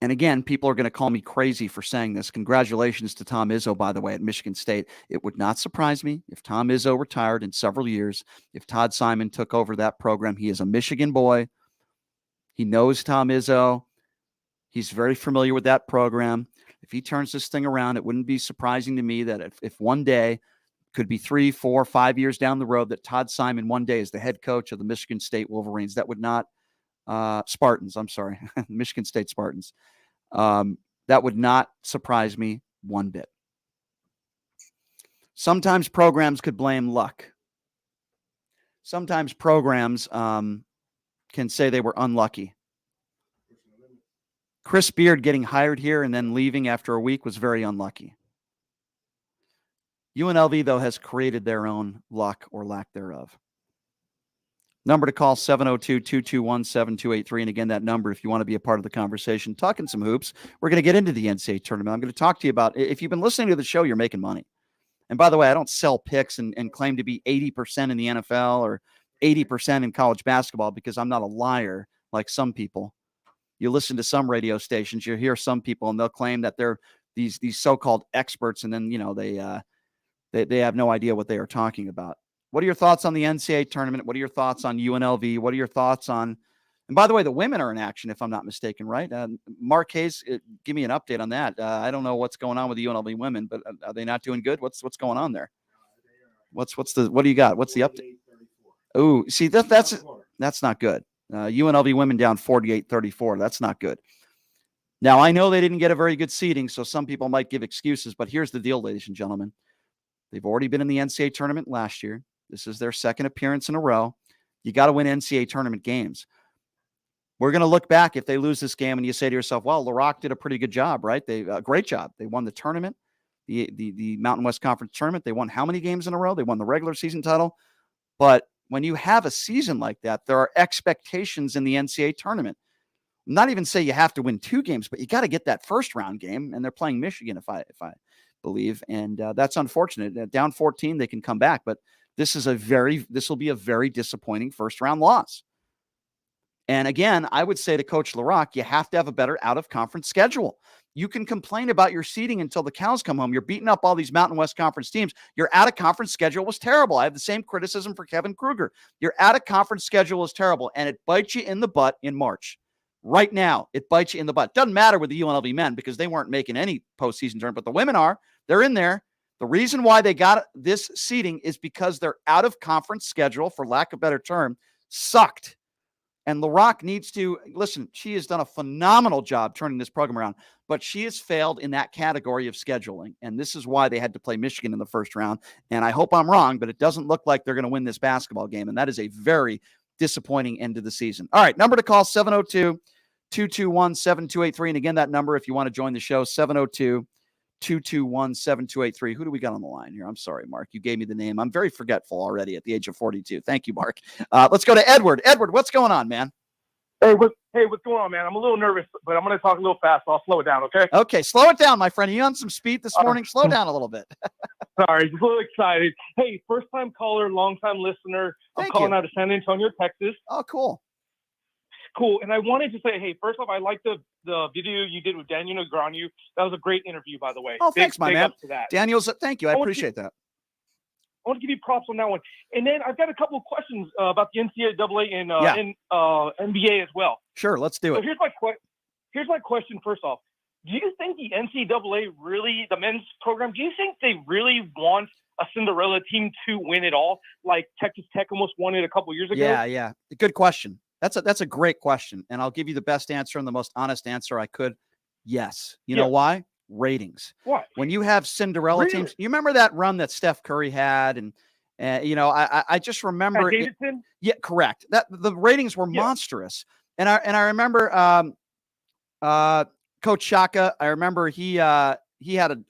And again, people are going to call me crazy for saying this. Congratulations to Tom Izzo, by the way, at Michigan State. It would not surprise me if Tom Izzo retired in several years, if Todd Simon took over that program. He is a Michigan boy. He knows Tom Izzo. He's very familiar with that program. If he turns this thing around, it wouldn't be surprising to me that if one day, could be 3, 4, 5 years down the road, that Todd Simon one day is the head coach of the Michigan State Wolverines. That would not Spartans, I'm sorry, Michigan State Spartans. That would not surprise me one bit. Sometimes programs could blame luck. Sometimes programs can say they were unlucky. Chris Beard getting hired here and then leaving after a week was very unlucky. UNLV, though, has created their own luck or lack thereof. Number to call, 702-221-7283. And again, that number, if you want to be a part of the conversation, talking some hoops. We're going to get into the NCAA tournament. I'm going to talk to you about, if you've been listening to the show, you're making money. And by the way, I don't sell picks and claim to be 80% in the NFL or 80% in college basketball because I'm not a liar like some people. You listen to some radio stations, you hear some people, and they'll claim that they're these so-called experts, and then they have no idea what they are talking about. What are your thoughts on the NCAA tournament? What are your thoughts on UNLV? What are your thoughts on? And by the way, the women are in action, if I'm not mistaken, right? Mark Hayes, give me an update on that. I don't know what's going on with the UNLV women, but are they not doing good? What's going on there? What do you got? What's the update? Oh, see that's not good. UNLV women down 48-34. That's not good. Now, I know they didn't get a very good seeding, so some people might give excuses, but here's the deal, ladies and gentlemen. They've already been in the NCAA tournament last year. This is their second appearance in a row. You got to win NCAA tournament games. We're going to look back if they lose this game and you say to yourself, well, LaRock did a pretty good job, right? Great job. They won the tournament, the Mountain West Conference tournament. They won how many games in a row? They won the regular season title. But when you have a season like that, there are expectations in the NCAA tournament. Not even say you have to win 2 games, but you got to get that first round game. And they're playing Michigan, if I believe. And that's unfortunate. Down 14, they can come back. But this will be a very disappointing first round loss. And again, I would say to Coach LaRock, you have to have a better out-of-conference schedule. You can complain about your seeding until the cows come home. You're beating up all these Mountain West Conference teams. Your out-of-conference schedule was terrible. I have the same criticism for Kevin Kruger. Your out-of-conference schedule is terrible, and it bites you in the butt in March. Right now, it bites you in the butt. Doesn't matter with the UNLV men because they weren't making any postseason tournament, but the women are. They're in there. The reason why they got this seeding is because their out-of-conference schedule, for lack of a better term, sucked. And LaRock needs to, listen, she has done a phenomenal job turning this program around, but she has failed in that category of scheduling. And this is why they had to play Michigan in the first round. And I hope I'm wrong, but it doesn't look like they're going to win this basketball game. And that is a very disappointing end to the season. All right, number to call, 702-221-7283. And again, that number, if you want to join the show, 702-221-7283. Who do we got on the line here? I'm sorry, Mark. You gave me the name. I'm very forgetful already at the age of 42. Thank you, Mark. Let's go to Edward. Edward, what's going on, man? Hey, what's going on, man? I'm a little nervous, but I'm going to talk a little fast, so I'll slow it down, okay? Okay, slow it down, my friend. Are you on some speed this morning? Slow down a little bit. Sorry, just a little excited. Hey, first-time caller, long-time listener. I'm calling out of San Antonio, Texas. Oh, cool. Cool. And I wanted to say, hey, first off, I like the video you did with Daniel Negreanu. That was a great interview, by the way. Oh, thanks, my man. Daniel's, thank you. I appreciate that. I want to give you props on that one. And then I've got a couple of questions about the NCAA and NBA as well. Sure, let's do it. So here's my question first off. Do you think the NCAA really, the men's program, do you think they really want a Cinderella team to win it all? Like Texas Tech almost won it a couple years ago? Yeah. Good question. That's a great question. And I'll give you the best answer and the most honest answer I could. Yes. You know why? Ratings. What? When you have Cinderella teams, you remember that run that Steph Curry had, and I just remember. Yeah, correct. That the ratings were monstrous, and I remember Coach Shaka. I remember he had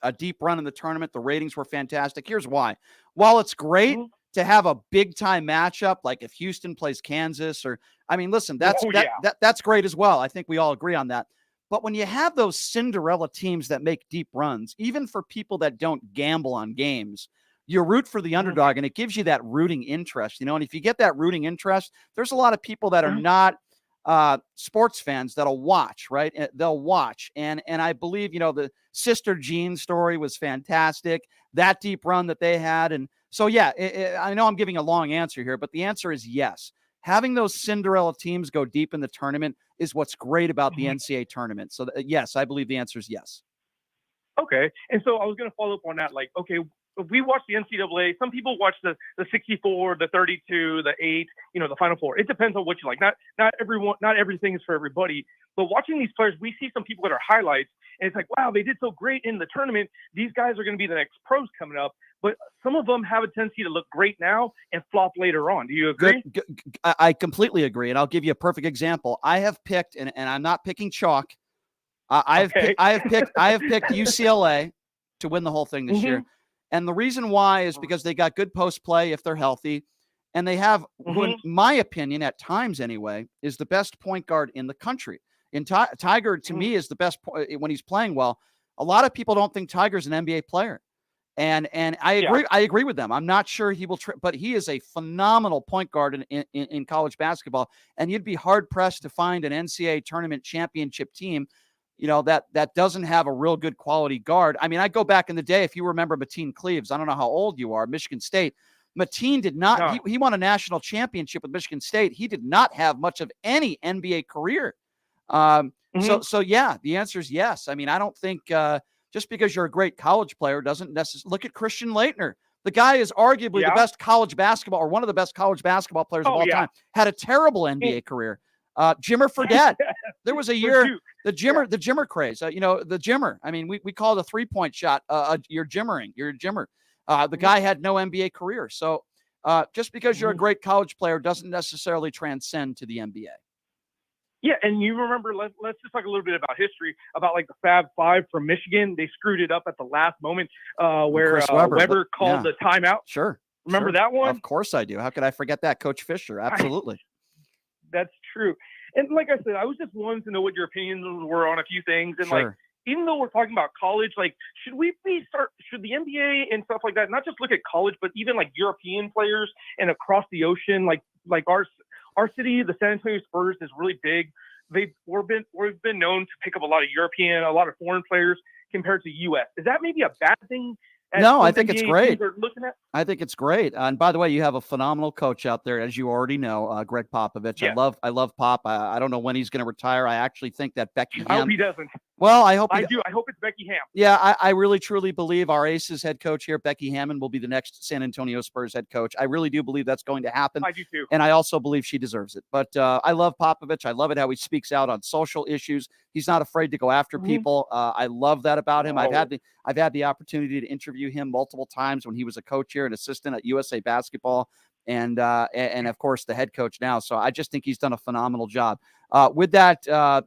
a deep run in the tournament. The ratings were fantastic. Here's why. While it's great to have a big time matchup, like if Houston plays Kansas, listen, that's great as well. I think we all agree on that. But when you have those Cinderella teams that make deep runs, even for people that don't gamble on games, you root for the underdog, and it gives you that rooting interest, And if you get that rooting interest, there's a lot of people that are not sports fans that'll watch, right? They'll watch. And I believe, the Sister Jean story was fantastic, that deep run that they had. And so, I know I'm giving a long answer here, but the answer is yes. Having those Cinderella teams go deep in the tournament is what's great about the NCAA tournament. So, yes, I believe the answer is yes. Okay. And so I was going to follow up on that. Like, okay, we watch the NCAA. Some people watch the 64, the 32, the 8, the Final Four. It depends on what you like. Not everything is for everybody. But watching these players, we see some people that are highlights, and it's like, wow, they did so great in the tournament. These guys are going to be the next pros coming up. but some of them have a tendency to look great now and flop later on. Do you agree? I completely agree, and I'll give you a perfect example. I have picked, and I'm not picking chalk. I have picked UCLA to win the whole thing this year, and the reason why is because they got good post play if they're healthy, and they have, who in my opinion, at times anyway, is the best point guard in the country. And Tiger, to me, is the best when he's playing well. A lot of people don't think Tiger's an NBA player. And I agree. I agree with them. I'm not sure he will, but he is a phenomenal point guard in college basketball. And you'd be hard pressed to find an NCAA tournament championship team, that doesn't have a real good quality guard. I mean, I go back in the day. If you remember Mateen Cleaves, I don't know how old you are. Michigan State. Mateen did not. No. He won a national championship with Michigan State. He did not have much of any NBA career. So yeah, the answer is yes. I mean, I don't think just because you're a great college player doesn't necessarily. Look at Christian Laettner. The guy is arguably the best college basketball, or one of the best college basketball players of all time. Had a terrible NBA career. Jimmer Fredette. There was a year, the Jimmer craze. The Jimmer. I mean, we call it a 3-point shot. You're Jimmering. You're a Jimmer. The guy had no NBA career. So just because you're a great college player doesn't necessarily transcend to the NBA. Yeah, and you remember, let's just talk a little bit about history, about like the Fab Five from Michigan. They screwed it up at the last moment where Weber called the timeout. Sure. Remember that one? Of course I do. How could I forget that? Coach Fisher. Absolutely. That's true. And like I said, I was just wanting to know what your opinions were on a few things. And like, even though we're talking about college, like, should the NBA and stuff like that, not just look at college, but even like European players and across the ocean, like our city, the San Antonio Spurs, is really big. We've been known to pick up a lot of European, a lot of foreign players compared to U.S. Is that maybe a bad thing? No, I think it's great. I think it's great. And by the way, you have a phenomenal coach out there, as you already know, Greg Popovich. Yeah. I love Pop. I don't know when he's going to retire. I actually think that Becky Ham. I hope he doesn't. Well, I hope. I hope it's Becky Ham. Yeah, I really truly believe our Aces head coach here, Becky Hammond, will be the next San Antonio Spurs head coach. I really do believe that's going to happen. I do too. And I also believe she deserves it. But I love Popovich. I love it how he speaks out on social issues. He's not afraid to go after people. I love that about him. I've had the opportunity to interview him multiple times when he was a coach here, an assistant at USA Basketball, and of course the head coach now. So I just think he's done a phenomenal job. With that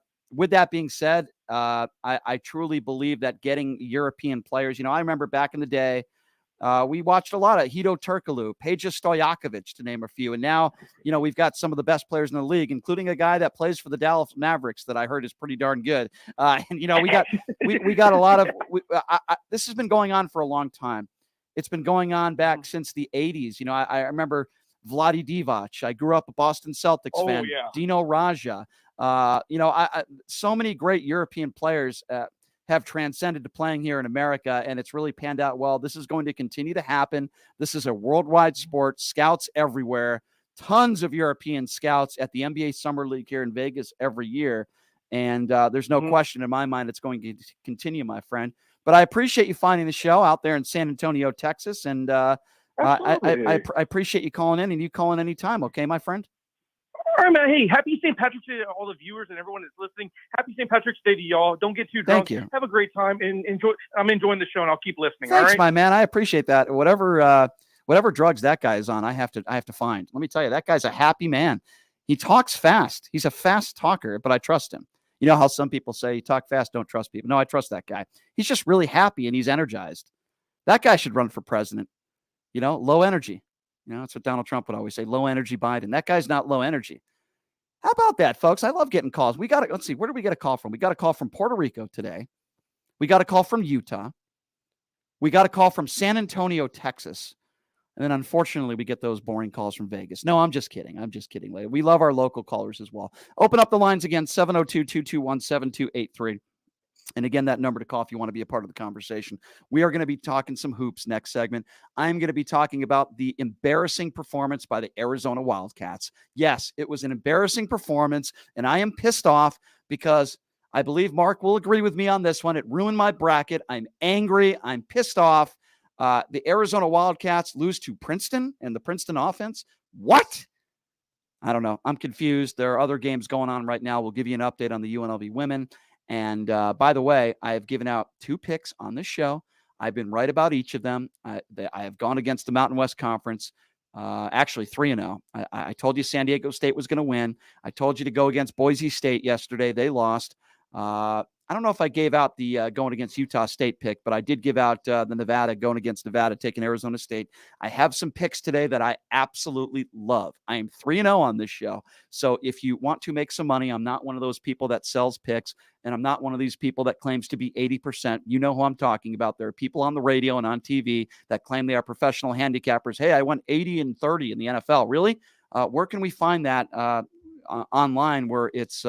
being said, I truly believe that getting European players, I remember back in the day, we watched a lot of Hedo Turkoglu, Peja Stojakovic, to name a few. And now, we've got some of the best players in the league, including a guy that plays for the Dallas Mavericks that I heard is pretty darn good. And we got a lot of, this has been going on for a long time. It's been going on back since the 80s. I remember Vlade Divac. I grew up a Boston Celtics fan. Yeah. Dino Raja. So many great European players have transcended to playing here in America, and it's really panned out well. This is going to continue to happen. This is a worldwide sport. Scouts everywhere. Tons of European scouts at the NBA Summer League here in Vegas every year. And there's no question in my mind it's going to continue, my friend. But I appreciate you finding the show out there in San Antonio, Texas. And I appreciate you calling in, and you call in anytime. Okay, my friend? All right, man. Hey, happy St. Patrick's Day to all the viewers and everyone that's listening. Happy St. Patrick's Day to y'all. Don't get too drunk. Thank you. Have a great time and enjoy. I'm enjoying the show, and I'll keep listening. Thanks, all right? my man. I appreciate that. Whatever drugs that guy is on, I have to find. Let me tell you, that guy's a happy man. He talks fast. He's a fast talker, but I trust him. You know how some people say, you talk fast, don't trust people. No, I trust that guy. He's just really happy and he's energized. That guy should run for president. Low energy. That's what Donald Trump would always say, low energy Biden. That guy's not low energy. How about that, folks? I love getting calls. Let's see, where did we get a call from? We got a call from Puerto Rico today. We got a call from Utah. We got a call from San Antonio, Texas. And then, unfortunately, we get those boring calls from Vegas. No, I'm just kidding. We love our local callers as well. Open up the lines again, 702-221-7283. And again, that number to call if you want to be a part of the conversation. We are going to be talking some hoops next segment. I'm going to be talking about the embarrassing performance by the Arizona Wildcats. Yes, it was an embarrassing performance, and I am pissed off because I believe Mark will agree with me on this one. It ruined my bracket. I'm angry. I'm pissed off. The Arizona Wildcats lose to Princeton and the Princeton offense. What? I don't know. I'm confused. There are other games going on right now. We'll give you an update on the UNLV women. And by the way, I have given out 2 picks on this show. I've been right about each of them. I have gone against the Mountain West Conference. Actually 3-0. I told you San Diego State was going to win. I told you to go against Boise State yesterday. They lost. I don't know if I gave out the going against Utah State pick, but I did give out the Nevada going against Nevada, taking Arizona State. I have some picks today that I absolutely love. I am 3-0 on this show. So if you want to make some money, I'm not one of those people that sells picks, and I'm not one of these people that claims to be 80%. You know who I'm talking about. There are people on the radio and on TV that claim they are professional handicappers. Hey, I went 80-30 in the NFL. Really? Where can we find that online where it's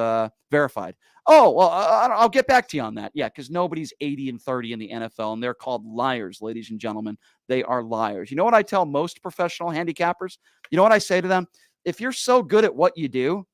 verified? Oh, well, I'll get back to you on that. Yeah, because nobody's 80-30 in the NFL, and they're called liars, ladies and gentlemen. They are liars. You know what I tell most professional handicappers? You know what I say to them? If you're so good at what you do,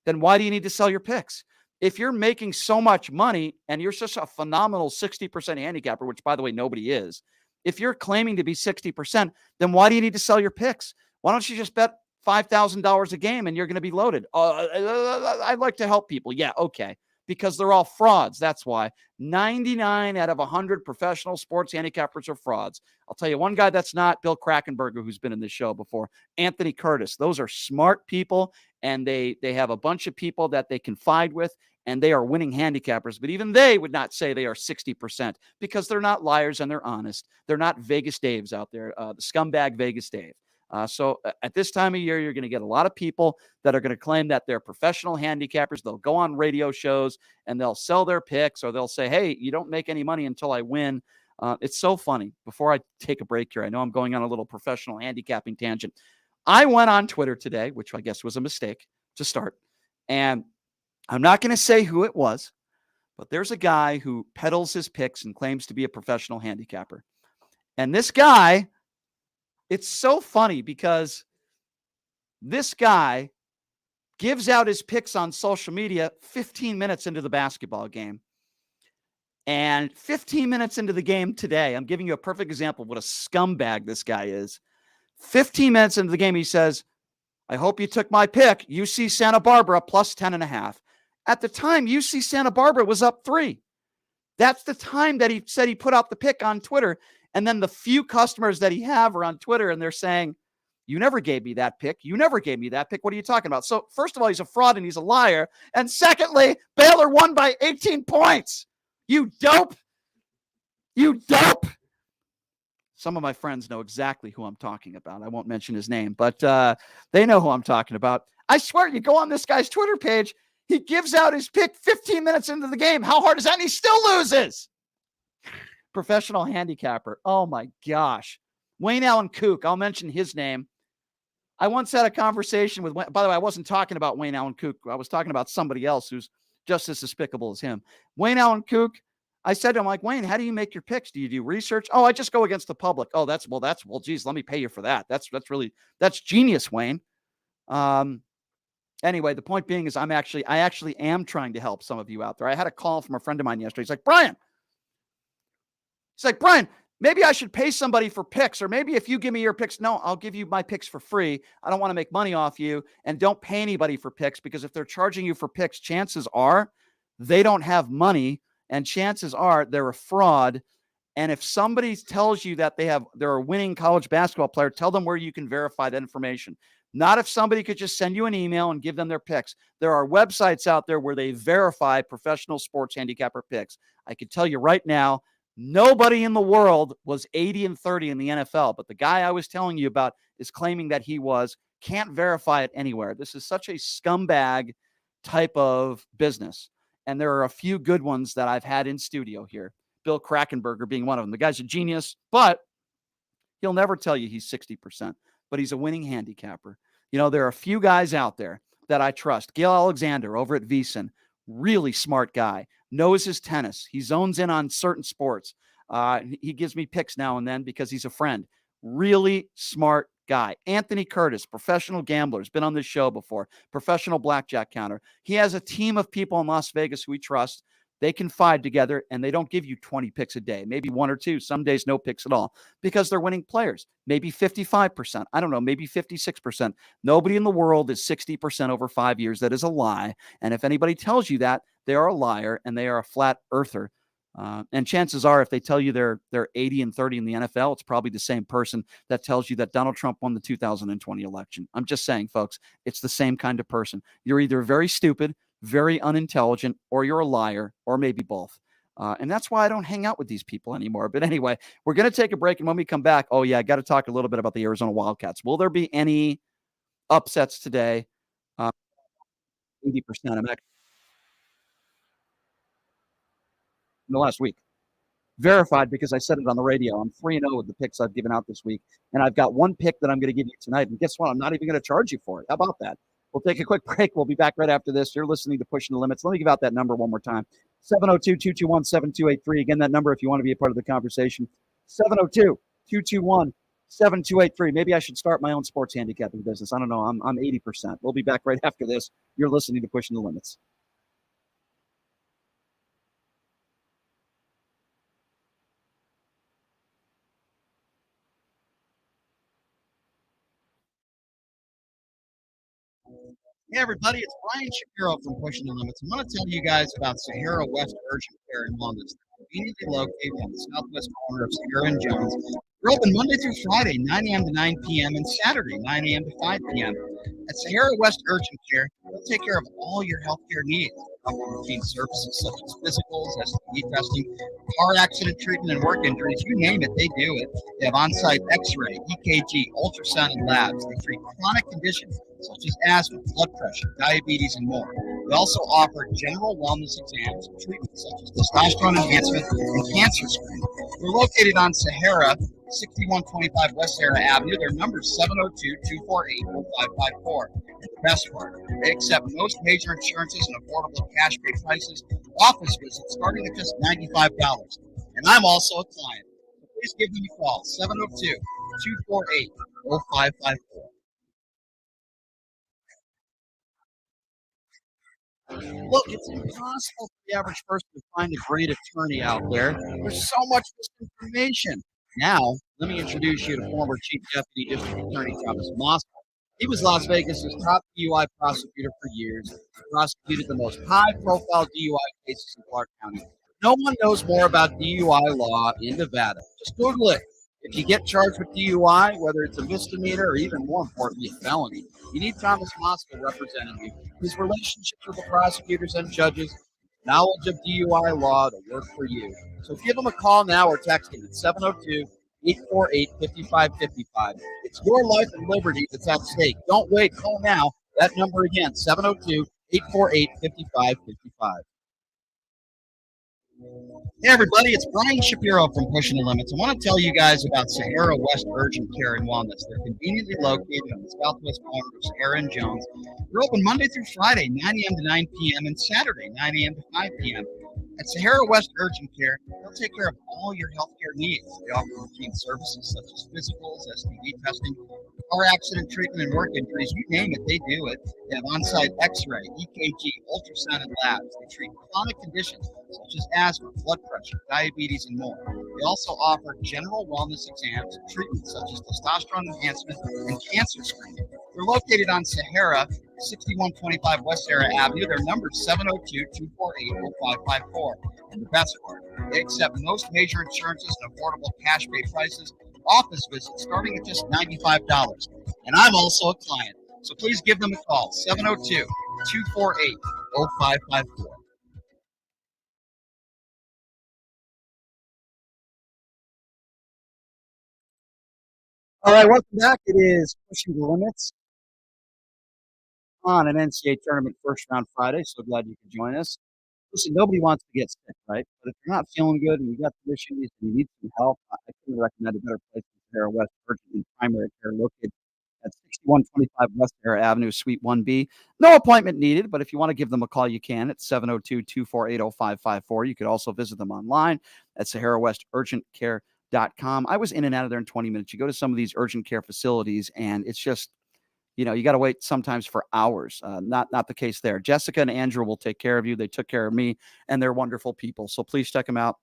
then why do you need to sell your picks? If you're making so much money and you're such a phenomenal 60% handicapper, which, by the way, nobody is, if you're claiming to be 60%, then why do you need to sell your picks? Why don't you just bet $5,000 a game and you're going to be loaded? I'd like to help people. Yeah, okay. Because they're all frauds. That's why 99 out of 100 professional sports handicappers are frauds. I'll tell you one guy that's not, Bill Krakenberger, who's been in this show before, Anthony Curtis. Those are smart people, and they have a bunch of people that they confide with, and they are winning handicappers. But even they would not say they are 60% because they're not liars and they're honest. They're not Vegas Daves out there, the scumbag Vegas Dave. So at this time of year, you're going to get a lot of people that are going to claim that they're professional handicappers. They'll go on radio shows and they'll sell their picks, or they'll say, hey, you don't make any money until I win. It's so funny. Before I take a break here, I know I'm going on a little professional handicapping tangent. I went on Twitter today, which I guess was a mistake to start. And I'm not going to say who it was, but there's a guy who peddles his picks and claims to be a professional handicapper. And this guy, it's so funny because this guy gives out his picks on social media 15 minutes into the basketball game. And 15 minutes into the game today, I'm giving you a perfect example of what a scumbag this guy is. 15 minutes into the game, he says, I hope you took my pick, UC Santa Barbara plus 10.5. At the time, UC Santa Barbara was up 3. That's the time that he said he put out the pick on Twitter. And then the few customers that he have are on Twitter, and they're saying, you never gave me that pick. You never gave me that pick. What are you talking about? So first of all, he's a fraud and he's a liar. And secondly, Baylor won by 18 points. You dope. You dope. Some of my friends know exactly who I'm talking about. I won't mention his name, but they know who I'm talking about. I swear, you go on this guy's Twitter page, he gives out his pick 15 minutes into the game. How hard is that? And he still loses. Professional handicapper. Oh my gosh. Wayne Allen Kook. I'll mention his name. I once had a conversation with, by the way, I wasn't talking about Wayne Allen Kook. I was talking about somebody else who's just as despicable as him. Wayne Allen Kook. I said to him, like, Wayne, how do you make your picks? Do you do research? Oh, I just go against the public. Oh, well, geez, let me pay you for that. That's genius, Wayne. Anyway, the point being is I actually am trying to help some of you out there. I had a call from a friend of mine yesterday. He's like, Brian, maybe I should pay somebody for picks, or maybe if you give me your picks. No, I'll give you my picks for free. I don't want to make money off you, and don't pay anybody for picks, because if they're charging you for picks, chances are they don't have money, and chances are they're a fraud. And if somebody tells you that they're a winning college basketball player, tell them where you can verify that information. Not if somebody could just send you an email and give them their picks. There are websites out there where they verify professional sports handicapper picks. I can tell you right now, nobody in the world was 80-30 in the NFL, but the guy I was telling you about is claiming that he was. Can't verify it anywhere. This is such a scumbag type of business. And there are a few good ones that I've had in studio here. Bill Krakenberger being one of them. The guy's a genius, but he'll never tell you he's 60%, but he's a winning handicapper. You know, there are a few guys out there that I trust. Gail Alexander over at VSiN, really smart guy, knows his tennis. He zones in on certain sports. He gives me picks now and then because he's a friend. Really smart guy. Anthony Curtis, professional gambler, has been on this show before, professional blackjack counter. He has a team of people in Las Vegas who we trust. They confide together, and they don't give you 20 picks a day, maybe 1 or 2, some days no picks at all, because they're winning players. Maybe 55%. I don't know, maybe 56%. Nobody in the world is 60% over 5 years. That is a lie. And if anybody tells you that, they are a liar and they are a flat earther. And chances are, if they tell you they're 80-30 in the NFL, it's probably the same person that tells you that Donald Trump won the 2020 election. I'm just saying, folks, it's the same kind of person. You're either very stupid, very unintelligent, or you're a liar, or maybe both. And that's why I don't hang out with these people anymore. But anyway, we're going to take a break. And when we come back, oh, yeah, I got to talk a little bit about the Arizona Wildcats. Will there be any upsets today? 80%. I'm actually in the last week. Verified because I said it on the radio. I'm 3-0 with the picks I've given out this week. And I've got one pick that I'm going to give you tonight. And guess what? I'm not even going to charge you for it. How about that? We'll take a quick break. We'll be back right after this. You're listening to Pushing the Limits. Let me give out that number one more time. 702-221-7283. Again, that number if you want to be a part of the conversation. 702-221-7283. Maybe I should start my own sports handicapping business. I don't know. I'm 80%. We'll be back right after this. You're listening to Pushing the Limits. Hey, everybody, it's Brian Shapiro from Pushing the Limits. I want to tell you guys about Sahara West Urgent Care in London. Conveniently located on the southwest corner of Sahara and Jones. We're open Monday through Friday, 9 a.m. to 9 p.m., and Saturday, 9 a.m. to 5 p.m. At Sahara West Urgent Care, we'll take care of all your healthcare needs. Offer routine services such as physicals, STD testing, car accident treatment, and work injuries. You name it, they do it. They have on-site X-ray, EKG, ultrasound, and labs. They treat chronic conditions such as asthma, blood pressure, diabetes, and more. They also offer general wellness exams and treatments such as testosterone enhancement and cancer screening. We're located on Sahara, 6125 West Sahara Avenue. Their number is 702-248-0554. And the best part, they accept most major insurances and affordable cash pay prices. Office visits starting at just $95. And I'm also a client. So please give them a call, 702-248-0554. Look, it's impossible for the average person to find a great attorney out there. There's so much misinformation. Now, let me introduce you to former Chief Deputy District Attorney Thomas Moskowitz. He was Las Vegas's top DUI prosecutor for years. He prosecuted the most high-profile DUI cases in Clark County. No one knows more about DUI law in Nevada. Just Google it. If you get charged with DUI, whether it's a misdemeanor or even more importantly, a felony, you need Thomas Moskowitz representing you. His relationships with the prosecutors and judges, knowledge of DUI law to work for you. So give him a call now or text him at 702-848-5555. It's your life and liberty that's at stake. Don't wait. Call now. That number again, 702-848-5555. Hey, everybody, it's Brian Shapiro from Pushing the Limits. I want to tell you guys about Sahara West Urgent Care in Wellness. They're conveniently located on the southwest corner of Sahara and Jones. They're open Monday through Friday, 9 a.m. to 9 p.m., and Saturday, 9 a.m. to 5 p.m. At Sahara West Urgent Care, they'll take care of all your healthcare needs. They offer routine services such as physicals, STD testing, car accident treatment, and work injuries. You name it, they do it. They have on-site X-ray, EKG, ultrasound, and labs. They treat chronic conditions such as asthma, blood pressure, diabetes, and more. They also offer general wellness exams and treatments such as testosterone enhancement and cancer screening. They're located on Sahara, 6125 West Sahara Avenue. Their number is 702-248-0554. And the best part, they accept most major insurances and affordable cash pay prices. Office visits starting at just $95. And I'm also a client. So please give them a call, 702-248-0554. All right, welcome back. It is Pushing the Limits on an NCAA tournament first round Friday. So glad you could join us. Listen, nobody wants to get sick, right? But if you're not feeling good and you got some issues and you need some help, I couldn't recommend a better place than Sahara West Urgent Primary Care, located at 6125 West Sahara Avenue, Suite 1B. No appointment needed, but if you want to give them a call, you can at 702-248-0554. You could also visit them online at SaharaWestUrgentCare.com. I was in and out of there in 20 minutes. You go to some of these urgent care facilities, and it's just, you got to wait sometimes for hours. Not the case there. Jessica and Andrew will take care of you. They took care of me, and they're wonderful people. So please check them out,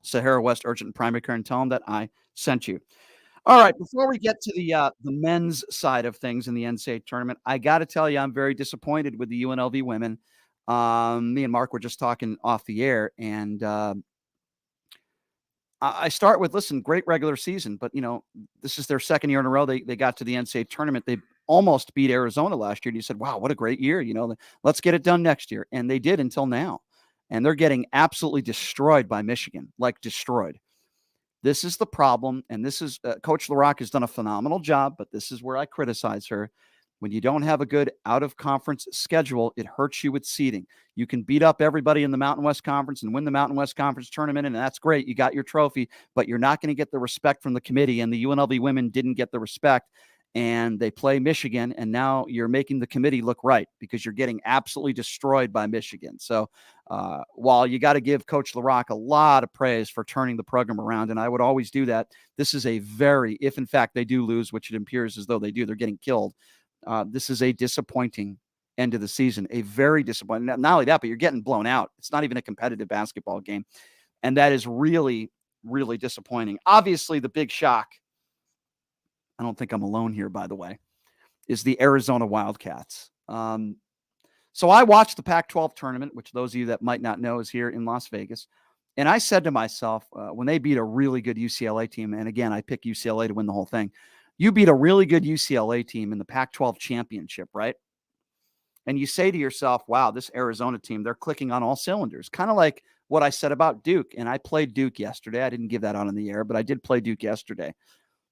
Sahara West Urgent Primary Care, and tell them that I sent you. All right, before we get to the men's side of things in the NCAA tournament, I got to tell you, I'm very disappointed with the UNLV women. Me and Mark were just talking off the air, and I start with, listen, great regular season, but, this is their second year in a row. They got to the NCAA tournament. They almost beat Arizona last year. And you said, wow, what a great year. Let's get it done next year. And they did until now. And they're getting absolutely destroyed by Michigan, like destroyed. This is the problem. And this is Coach LaRocque has done a phenomenal job, but this is where I criticize her. When you don't have a good out-of-conference schedule, it hurts you with seeding. You can beat up everybody in the Mountain West Conference and win the Mountain West Conference tournament, and that's great. You got your trophy, but you're not going to get the respect from the committee, and the UNLV women didn't get the respect, and they play Michigan, and now you're making the committee look right because you're getting absolutely destroyed by Michigan. So while you got to give Coach LaRocque a lot of praise for turning the program around, and I would always do that, this is a very, if in fact they do lose, which it appears as though they do, they're getting killed. This is a disappointing end of the season, a very disappointing. Not only that, but you're getting blown out. It's not even a competitive basketball game. And that is really, really disappointing. Obviously, the big shock, I don't think I'm alone here, by the way, is the Arizona Wildcats. So I watched the Pac-12 tournament, which those of you that might not know is here in Las Vegas. And I said to myself, when they beat a really good UCLA team, and again, I picked UCLA to win the whole thing. You beat a really good UCLA team in the Pac-12 championship, right? And you say to yourself, wow, this Arizona team, they're clicking on all cylinders. Kind of like what I said about Duke. And I played Duke yesterday. I didn't give that out on the air, but I did play Duke yesterday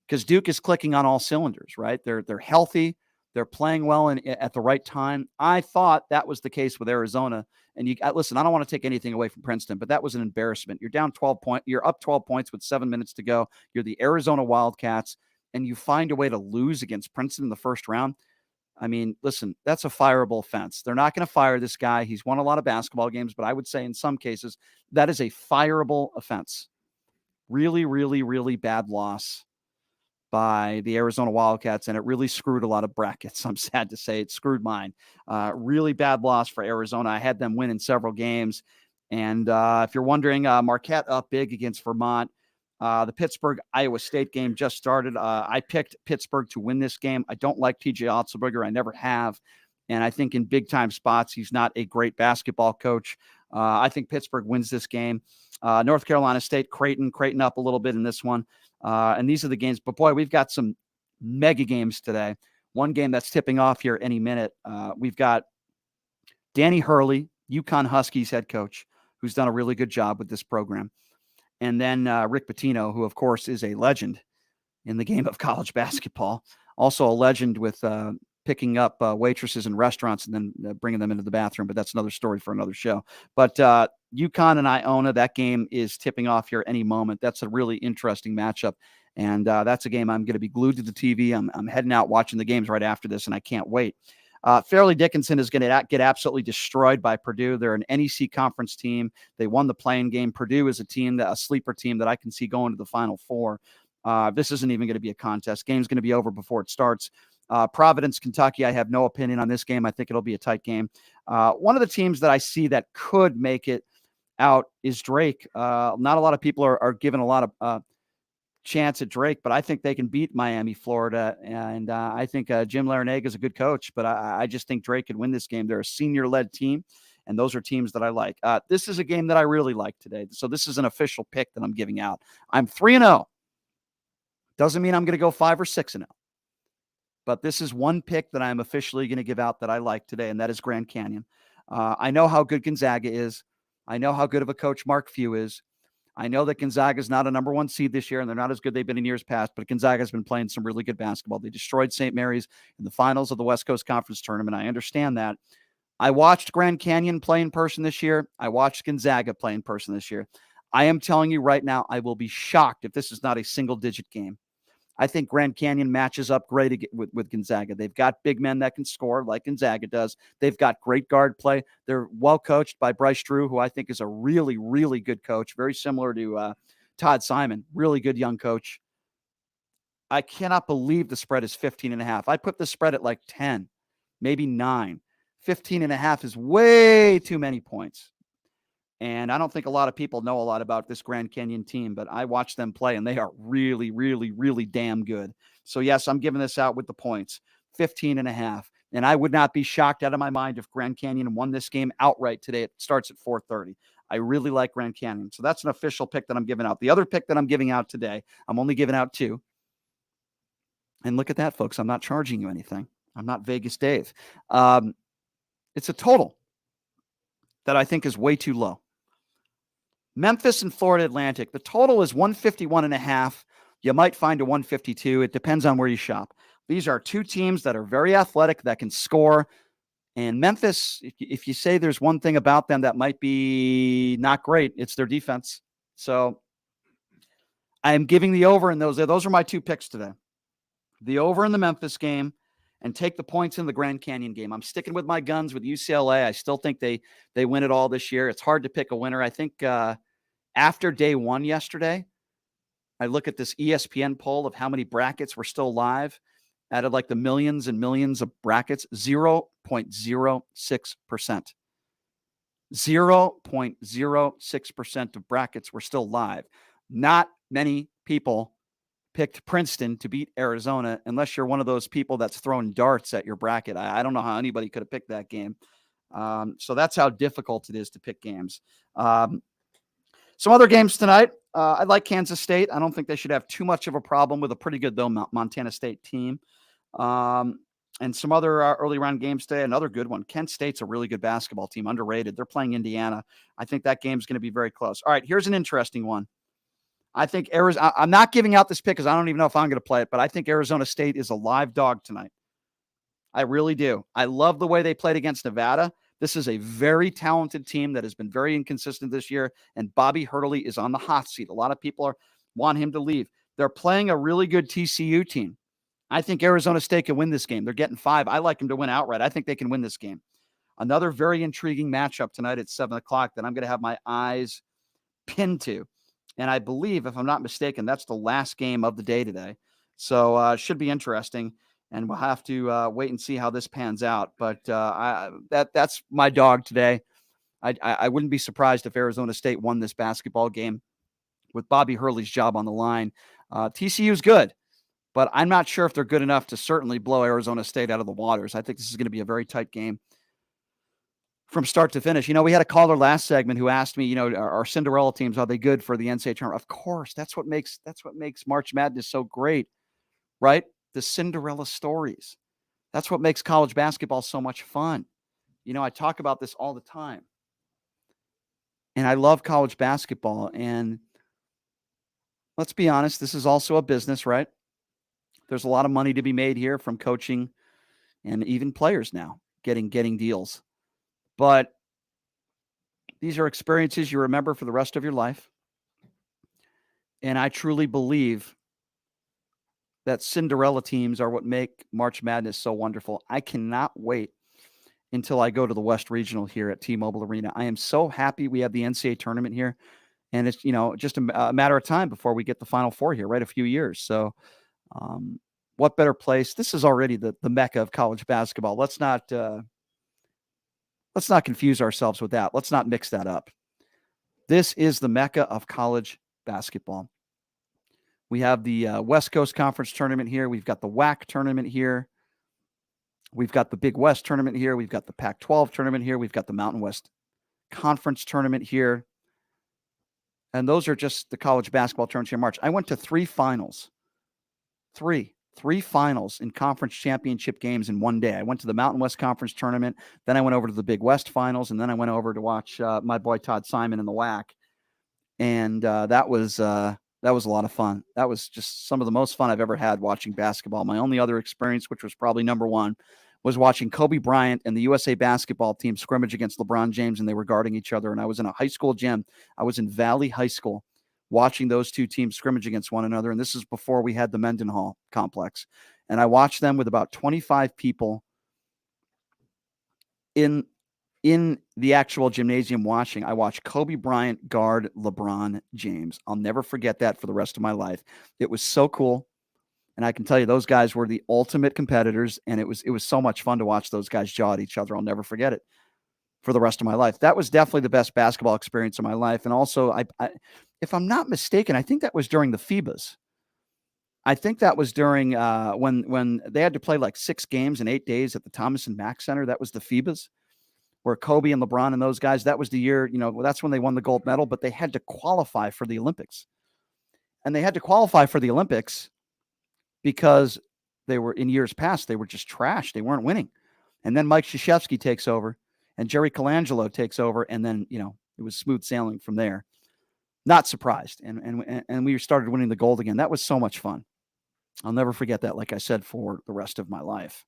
because Duke is clicking on all cylinders, right? They're healthy. They're playing well at the right time. I thought that was the case with Arizona. And listen, I don't want to take anything away from Princeton, but that was an embarrassment. You're down 12 points. You're up 12 points with 7 minutes to go. You're the Arizona Wildcats. And you find a way to lose against Princeton in the first round. I mean, listen, that's a fireable offense. They're not going to fire this guy. He's won a lot of basketball games, but I would say in some cases that is a fireable offense. Really, really, really bad loss by the Arizona Wildcats, and it really screwed a lot of brackets. I'm sad to say it screwed mine. Really bad loss for Arizona. I had them win in several games. And if you're wondering, Marquette up big against Vermont. The Pittsburgh-Iowa State game just started. I picked Pittsburgh to win this game. I don't like TJ Otzelberger. I never have. And I think in big-time spots, he's not a great basketball coach. I think Pittsburgh wins this game. North Carolina State, Creighton up a little bit in this one. And these are the games. But, boy, we've got some mega games today. One game that's tipping off here any minute. We've got Danny Hurley, UConn Huskies head coach, who's done a really good job with this program. And then Rick Pitino, who, of course, is a legend in the game of college basketball. Also a legend with picking up waitresses in restaurants and then bringing them into the bathroom. But that's another story for another show. But UConn and Iona, that game is tipping off here any moment. That's a really interesting matchup. And that's a game I'm going to be glued to the TV. I'm heading out watching the games right after this, and I can't wait. Fairleigh Dickinson is going to get absolutely destroyed by Purdue. They're an NEC conference team. They won the playing game. Purdue is a sleeper team that I can see going to the Final Four. This isn't even going to be a contest. Game's going to be over before it starts. Providence, Kentucky, I have no opinion on this game. I think it'll be a tight game. One of the teams that I see that could make it out is Drake. Not a lot of people are giving a lot of chance at Drake, but I think they can beat Miami, Florida. And I think Jim Larinaga is a good coach, but I just think Drake could win this game. They're a senior-led team, and those are teams that I like. This is a game that I really like today. So this is an official pick that I'm giving out. I'm 3-0. Doesn't mean I'm going to go 5 or 6-0. But this is one pick that I'm officially going to give out that I like today, and that is Grand Canyon. I know how good Gonzaga is. I know how good of a coach Mark Few is. I know that Gonzaga is not a number one seed this year, and they're not as good they've been in years past, but Gonzaga has been playing some really good basketball. They destroyed St. Mary's in the finals of the West Coast Conference Tournament. I understand that. I watched Grand Canyon play in person this year. I watched Gonzaga play in person this year. I am telling you right now, I will be shocked if this is not a single-digit game. I think Grand Canyon matches up great with Gonzaga. They've got big men that can score like Gonzaga does. They've got great guard play. They're well coached by Bryce Drew, who I think is a really, really good coach, very similar to Todd Simon, really good young coach. I cannot believe the spread is 15.5. I put the spread at like 10, maybe 9. 15.5 is way too many points. And I don't think a lot of people know a lot about this Grand Canyon team, but I watch them play, and they are really, really, really damn good. So, yes, I'm giving this out with the points, 15.5. And I would not be shocked out of my mind if Grand Canyon won this game outright today. It starts at 4:30. I really like Grand Canyon. So that's an official pick that I'm giving out. The other pick that I'm giving out today, I'm only giving out 2. And look at that, folks. I'm not charging you anything. I'm not Vegas Dave. It's a total that I think is way too low. Memphis and Florida Atlantic. The total is 151.5. You might find a 152. It depends on where you shop. These are 2 teams that are very athletic, that can score. And Memphis, if you say there's one thing about them that might be not great, it's their defense. So I am giving the over in those. Those are my 2 picks today. The over in the Memphis game and take the points in the Grand Canyon game. I'm sticking with my guns with UCLA. I still think they win it all this year. It's hard to pick a winner. I think after day 1 yesterday, I look at this ESPN poll of how many brackets were still live. Out of like the millions and millions of brackets, 0.06%. 0.06% of brackets were still live. Not many people picked Princeton to beat Arizona unless you're one of those people that's throwing darts at your bracket. I don't know how anybody could have picked that game. So that's how difficult it is to pick games. Some other games tonight. I like Kansas State. I don't think they should have too much of a problem with a pretty good, though, Montana State team. And some other early round games today. Another good one. Kent State's a really good basketball team, underrated. They're playing Indiana. I think that game's going to be very close. All right, here's an interesting one. I think Arizona. I'm not giving out this pick because I don't even know if I'm going to play it, but I think Arizona State is a live dog tonight. I really do. I love the way they played against Nevada. This is a very talented team that has been very inconsistent this year, and Bobby Hurley is on the hot seat. A lot of people want him to leave. They're playing a really good TCU team. I think Arizona State can win this game. They're getting 5. I like them to win outright. I think they can win this game. Another very intriguing matchup tonight at 7 o'clock that I'm going to have my eyes pinned to. And I believe, if I'm not mistaken, that's the last game of the day today. So it should be interesting. And we'll have to wait and see how this pans out. But that's my dog today. I wouldn't be surprised if Arizona State won this basketball game with Bobby Hurley's job on the line. TCU is good, but I'm not sure if they're good enough to certainly blow Arizona State out of the waters. I think this is going to be a very tight game from start to finish. You know, we had a caller last segment who asked me, you know, are Cinderella teams, are they good for the NCAA tournament? Of course, that's what makes March Madness so great, right? The Cinderella stories. That's what makes college basketball so much fun. You know, I talk about this all the time. And I love college basketball. And let's be honest, this is also a business, right? There's a lot of money to be made here from coaching and even players now getting deals. But these are experiences you remember for the rest of your life. And I truly believe that Cinderella teams are what make March Madness so wonderful. I cannot wait until I go to the West Regional here at T-Mobile Arena. I am so happy we have the NCAA tournament here. And it's, you know, just a matter of time before we get the Final Four here, right? A few years. So what better place? This is already the mecca of college basketball. Let's not confuse ourselves with that. Let's not mix that up. This is the mecca of college basketball. We have the West Coast Conference tournament here. We've got the WAC tournament here. We've got the Big West tournament here. We've got the Pac-12 tournament here. We've got the Mountain West Conference tournament here. And those are just the college basketball tournaments here in March. I went to 3 finals. Three finals in conference championship games in one day. I went to the Mountain West Conference tournament. Then I went over to the Big West finals. And then I went over to watch my boy Todd Simon in the WAC. And that was a lot of fun. That was just some of the most fun I've ever had watching basketball. My only other experience, which was probably number one, was watching Kobe Bryant and the USA basketball team scrimmage against LeBron James, and they were guarding each other. And I was in a high school gym. I was in Valley High School watching those two teams scrimmage against one another. And this is before we had the Mendenhall complex. And I watched them with about 25 people in the actual gymnasium watching. I watched Kobe Bryant guard LeBron James. I'll never forget that for the rest of my life. It was so cool. And I can tell you, those guys were the ultimate competitors. And it was so much fun to watch those guys jaw at each other. I'll never forget it for the rest of my life. That was definitely the best basketball experience of my life. And also, I if I'm not mistaken, I think that was during the FIBAs. I think that was during when they had to play like 6 games in 8 days at the Thomas and Mack Center. That was the FIBAs. where Kobe and LeBron and those guys, that was the year, that's when they won the gold medal, but they had to qualify for the Olympics. And they had to qualify for the Olympics because they were, in years past, they were just trash. They weren't winning. And then Mike Krzyzewski takes over and Jerry Colangelo takes over. And then, it was smooth sailing from there. Not surprised. And we started winning the gold again. That was so much fun. I'll never forget that, like I said, for the rest of my life.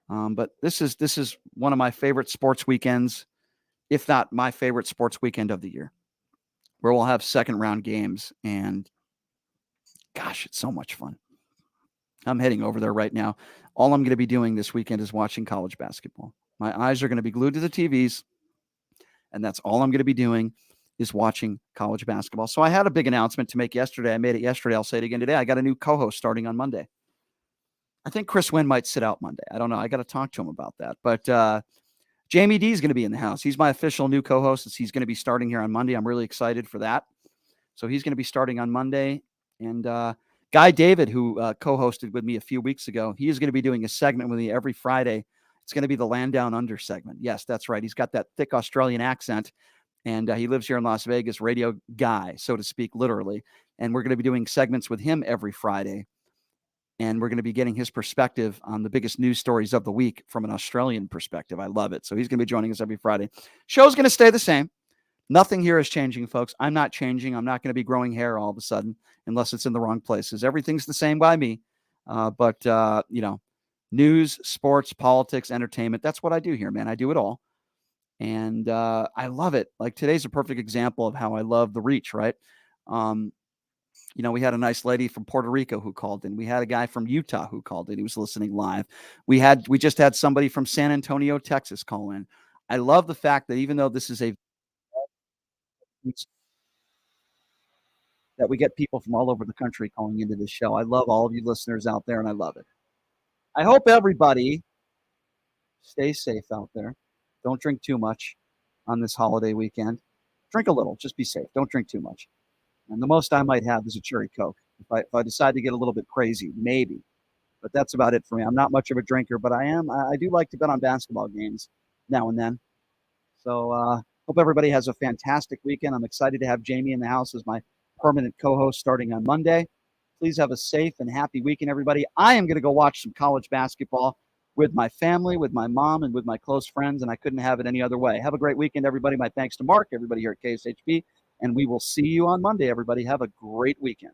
But this is one of my favorite sports weekends, if not my favorite sports weekend of the year, where we'll have second round games. And gosh, it's so much fun. I'm heading over there right now. All I'm going to be doing this weekend is watching college basketball. My eyes are going to be glued to the TVs, and that's all I'm going to be doing is watching college basketball. So I had a big announcement to make yesterday. I made it yesterday. I'll say it again today. I got a new co-host starting on Monday. I think Chris Wynn might sit out Monday. I don't know. I got to talk to him about that. But Jamie D is going to be in the house. He's my official new co-host. He's going to be starting here on Monday. I'm really excited for that. So he's going to be starting on Monday. And Guy David, who co-hosted with me a few weeks ago, he is going to be doing a segment with me every Friday. It's going to be the Land Down Under segment. Yes, that's right. He's got that thick Australian accent. And he lives here in Las Vegas, radio guy, so to speak, literally. And we're going to be doing segments with him every Friday. And we're going to be getting his perspective on the biggest news stories of the week from an Australian perspective. I love it. So he's going to be joining us every Friday. Show's going to stay the same. Nothing here is changing, folks. I'm not changing. I'm not going to be growing hair all of a sudden unless it's in the wrong places. Everything's the same by me. But news, sports, politics, entertainment, that's what I do here, man. I do it all. And I love it. Like today's a perfect example of how I love the reach, right? We had a nice lady from Puerto Rico who called in. We had a guy from Utah who called in. He was listening live. We just had somebody from San Antonio, Texas call in. I love the fact that even though this is that we get people from all over the country calling into this show. I love all of you listeners out there, and I love it. I hope everybody stays safe out there. Don't drink too much on this holiday weekend. Drink a little. Just be safe. Don't drink too much. And the most I might have is a cherry Coke. If I decide to get a little bit crazy, maybe. But that's about it for me. I'm not much of a drinker, but I do like to bet on basketball games now and then. So hope everybody has a fantastic weekend. I'm excited to have Jamie in the house as my permanent co-host starting on Monday. Please have a safe and happy weekend, everybody. I am going to go watch some college basketball with my family, with my mom, and with my close friends, and I couldn't have it any other way. Have a great weekend, everybody. My thanks to Mark, everybody here at KSHP, and we will see you on Monday, everybody. Have a great weekend.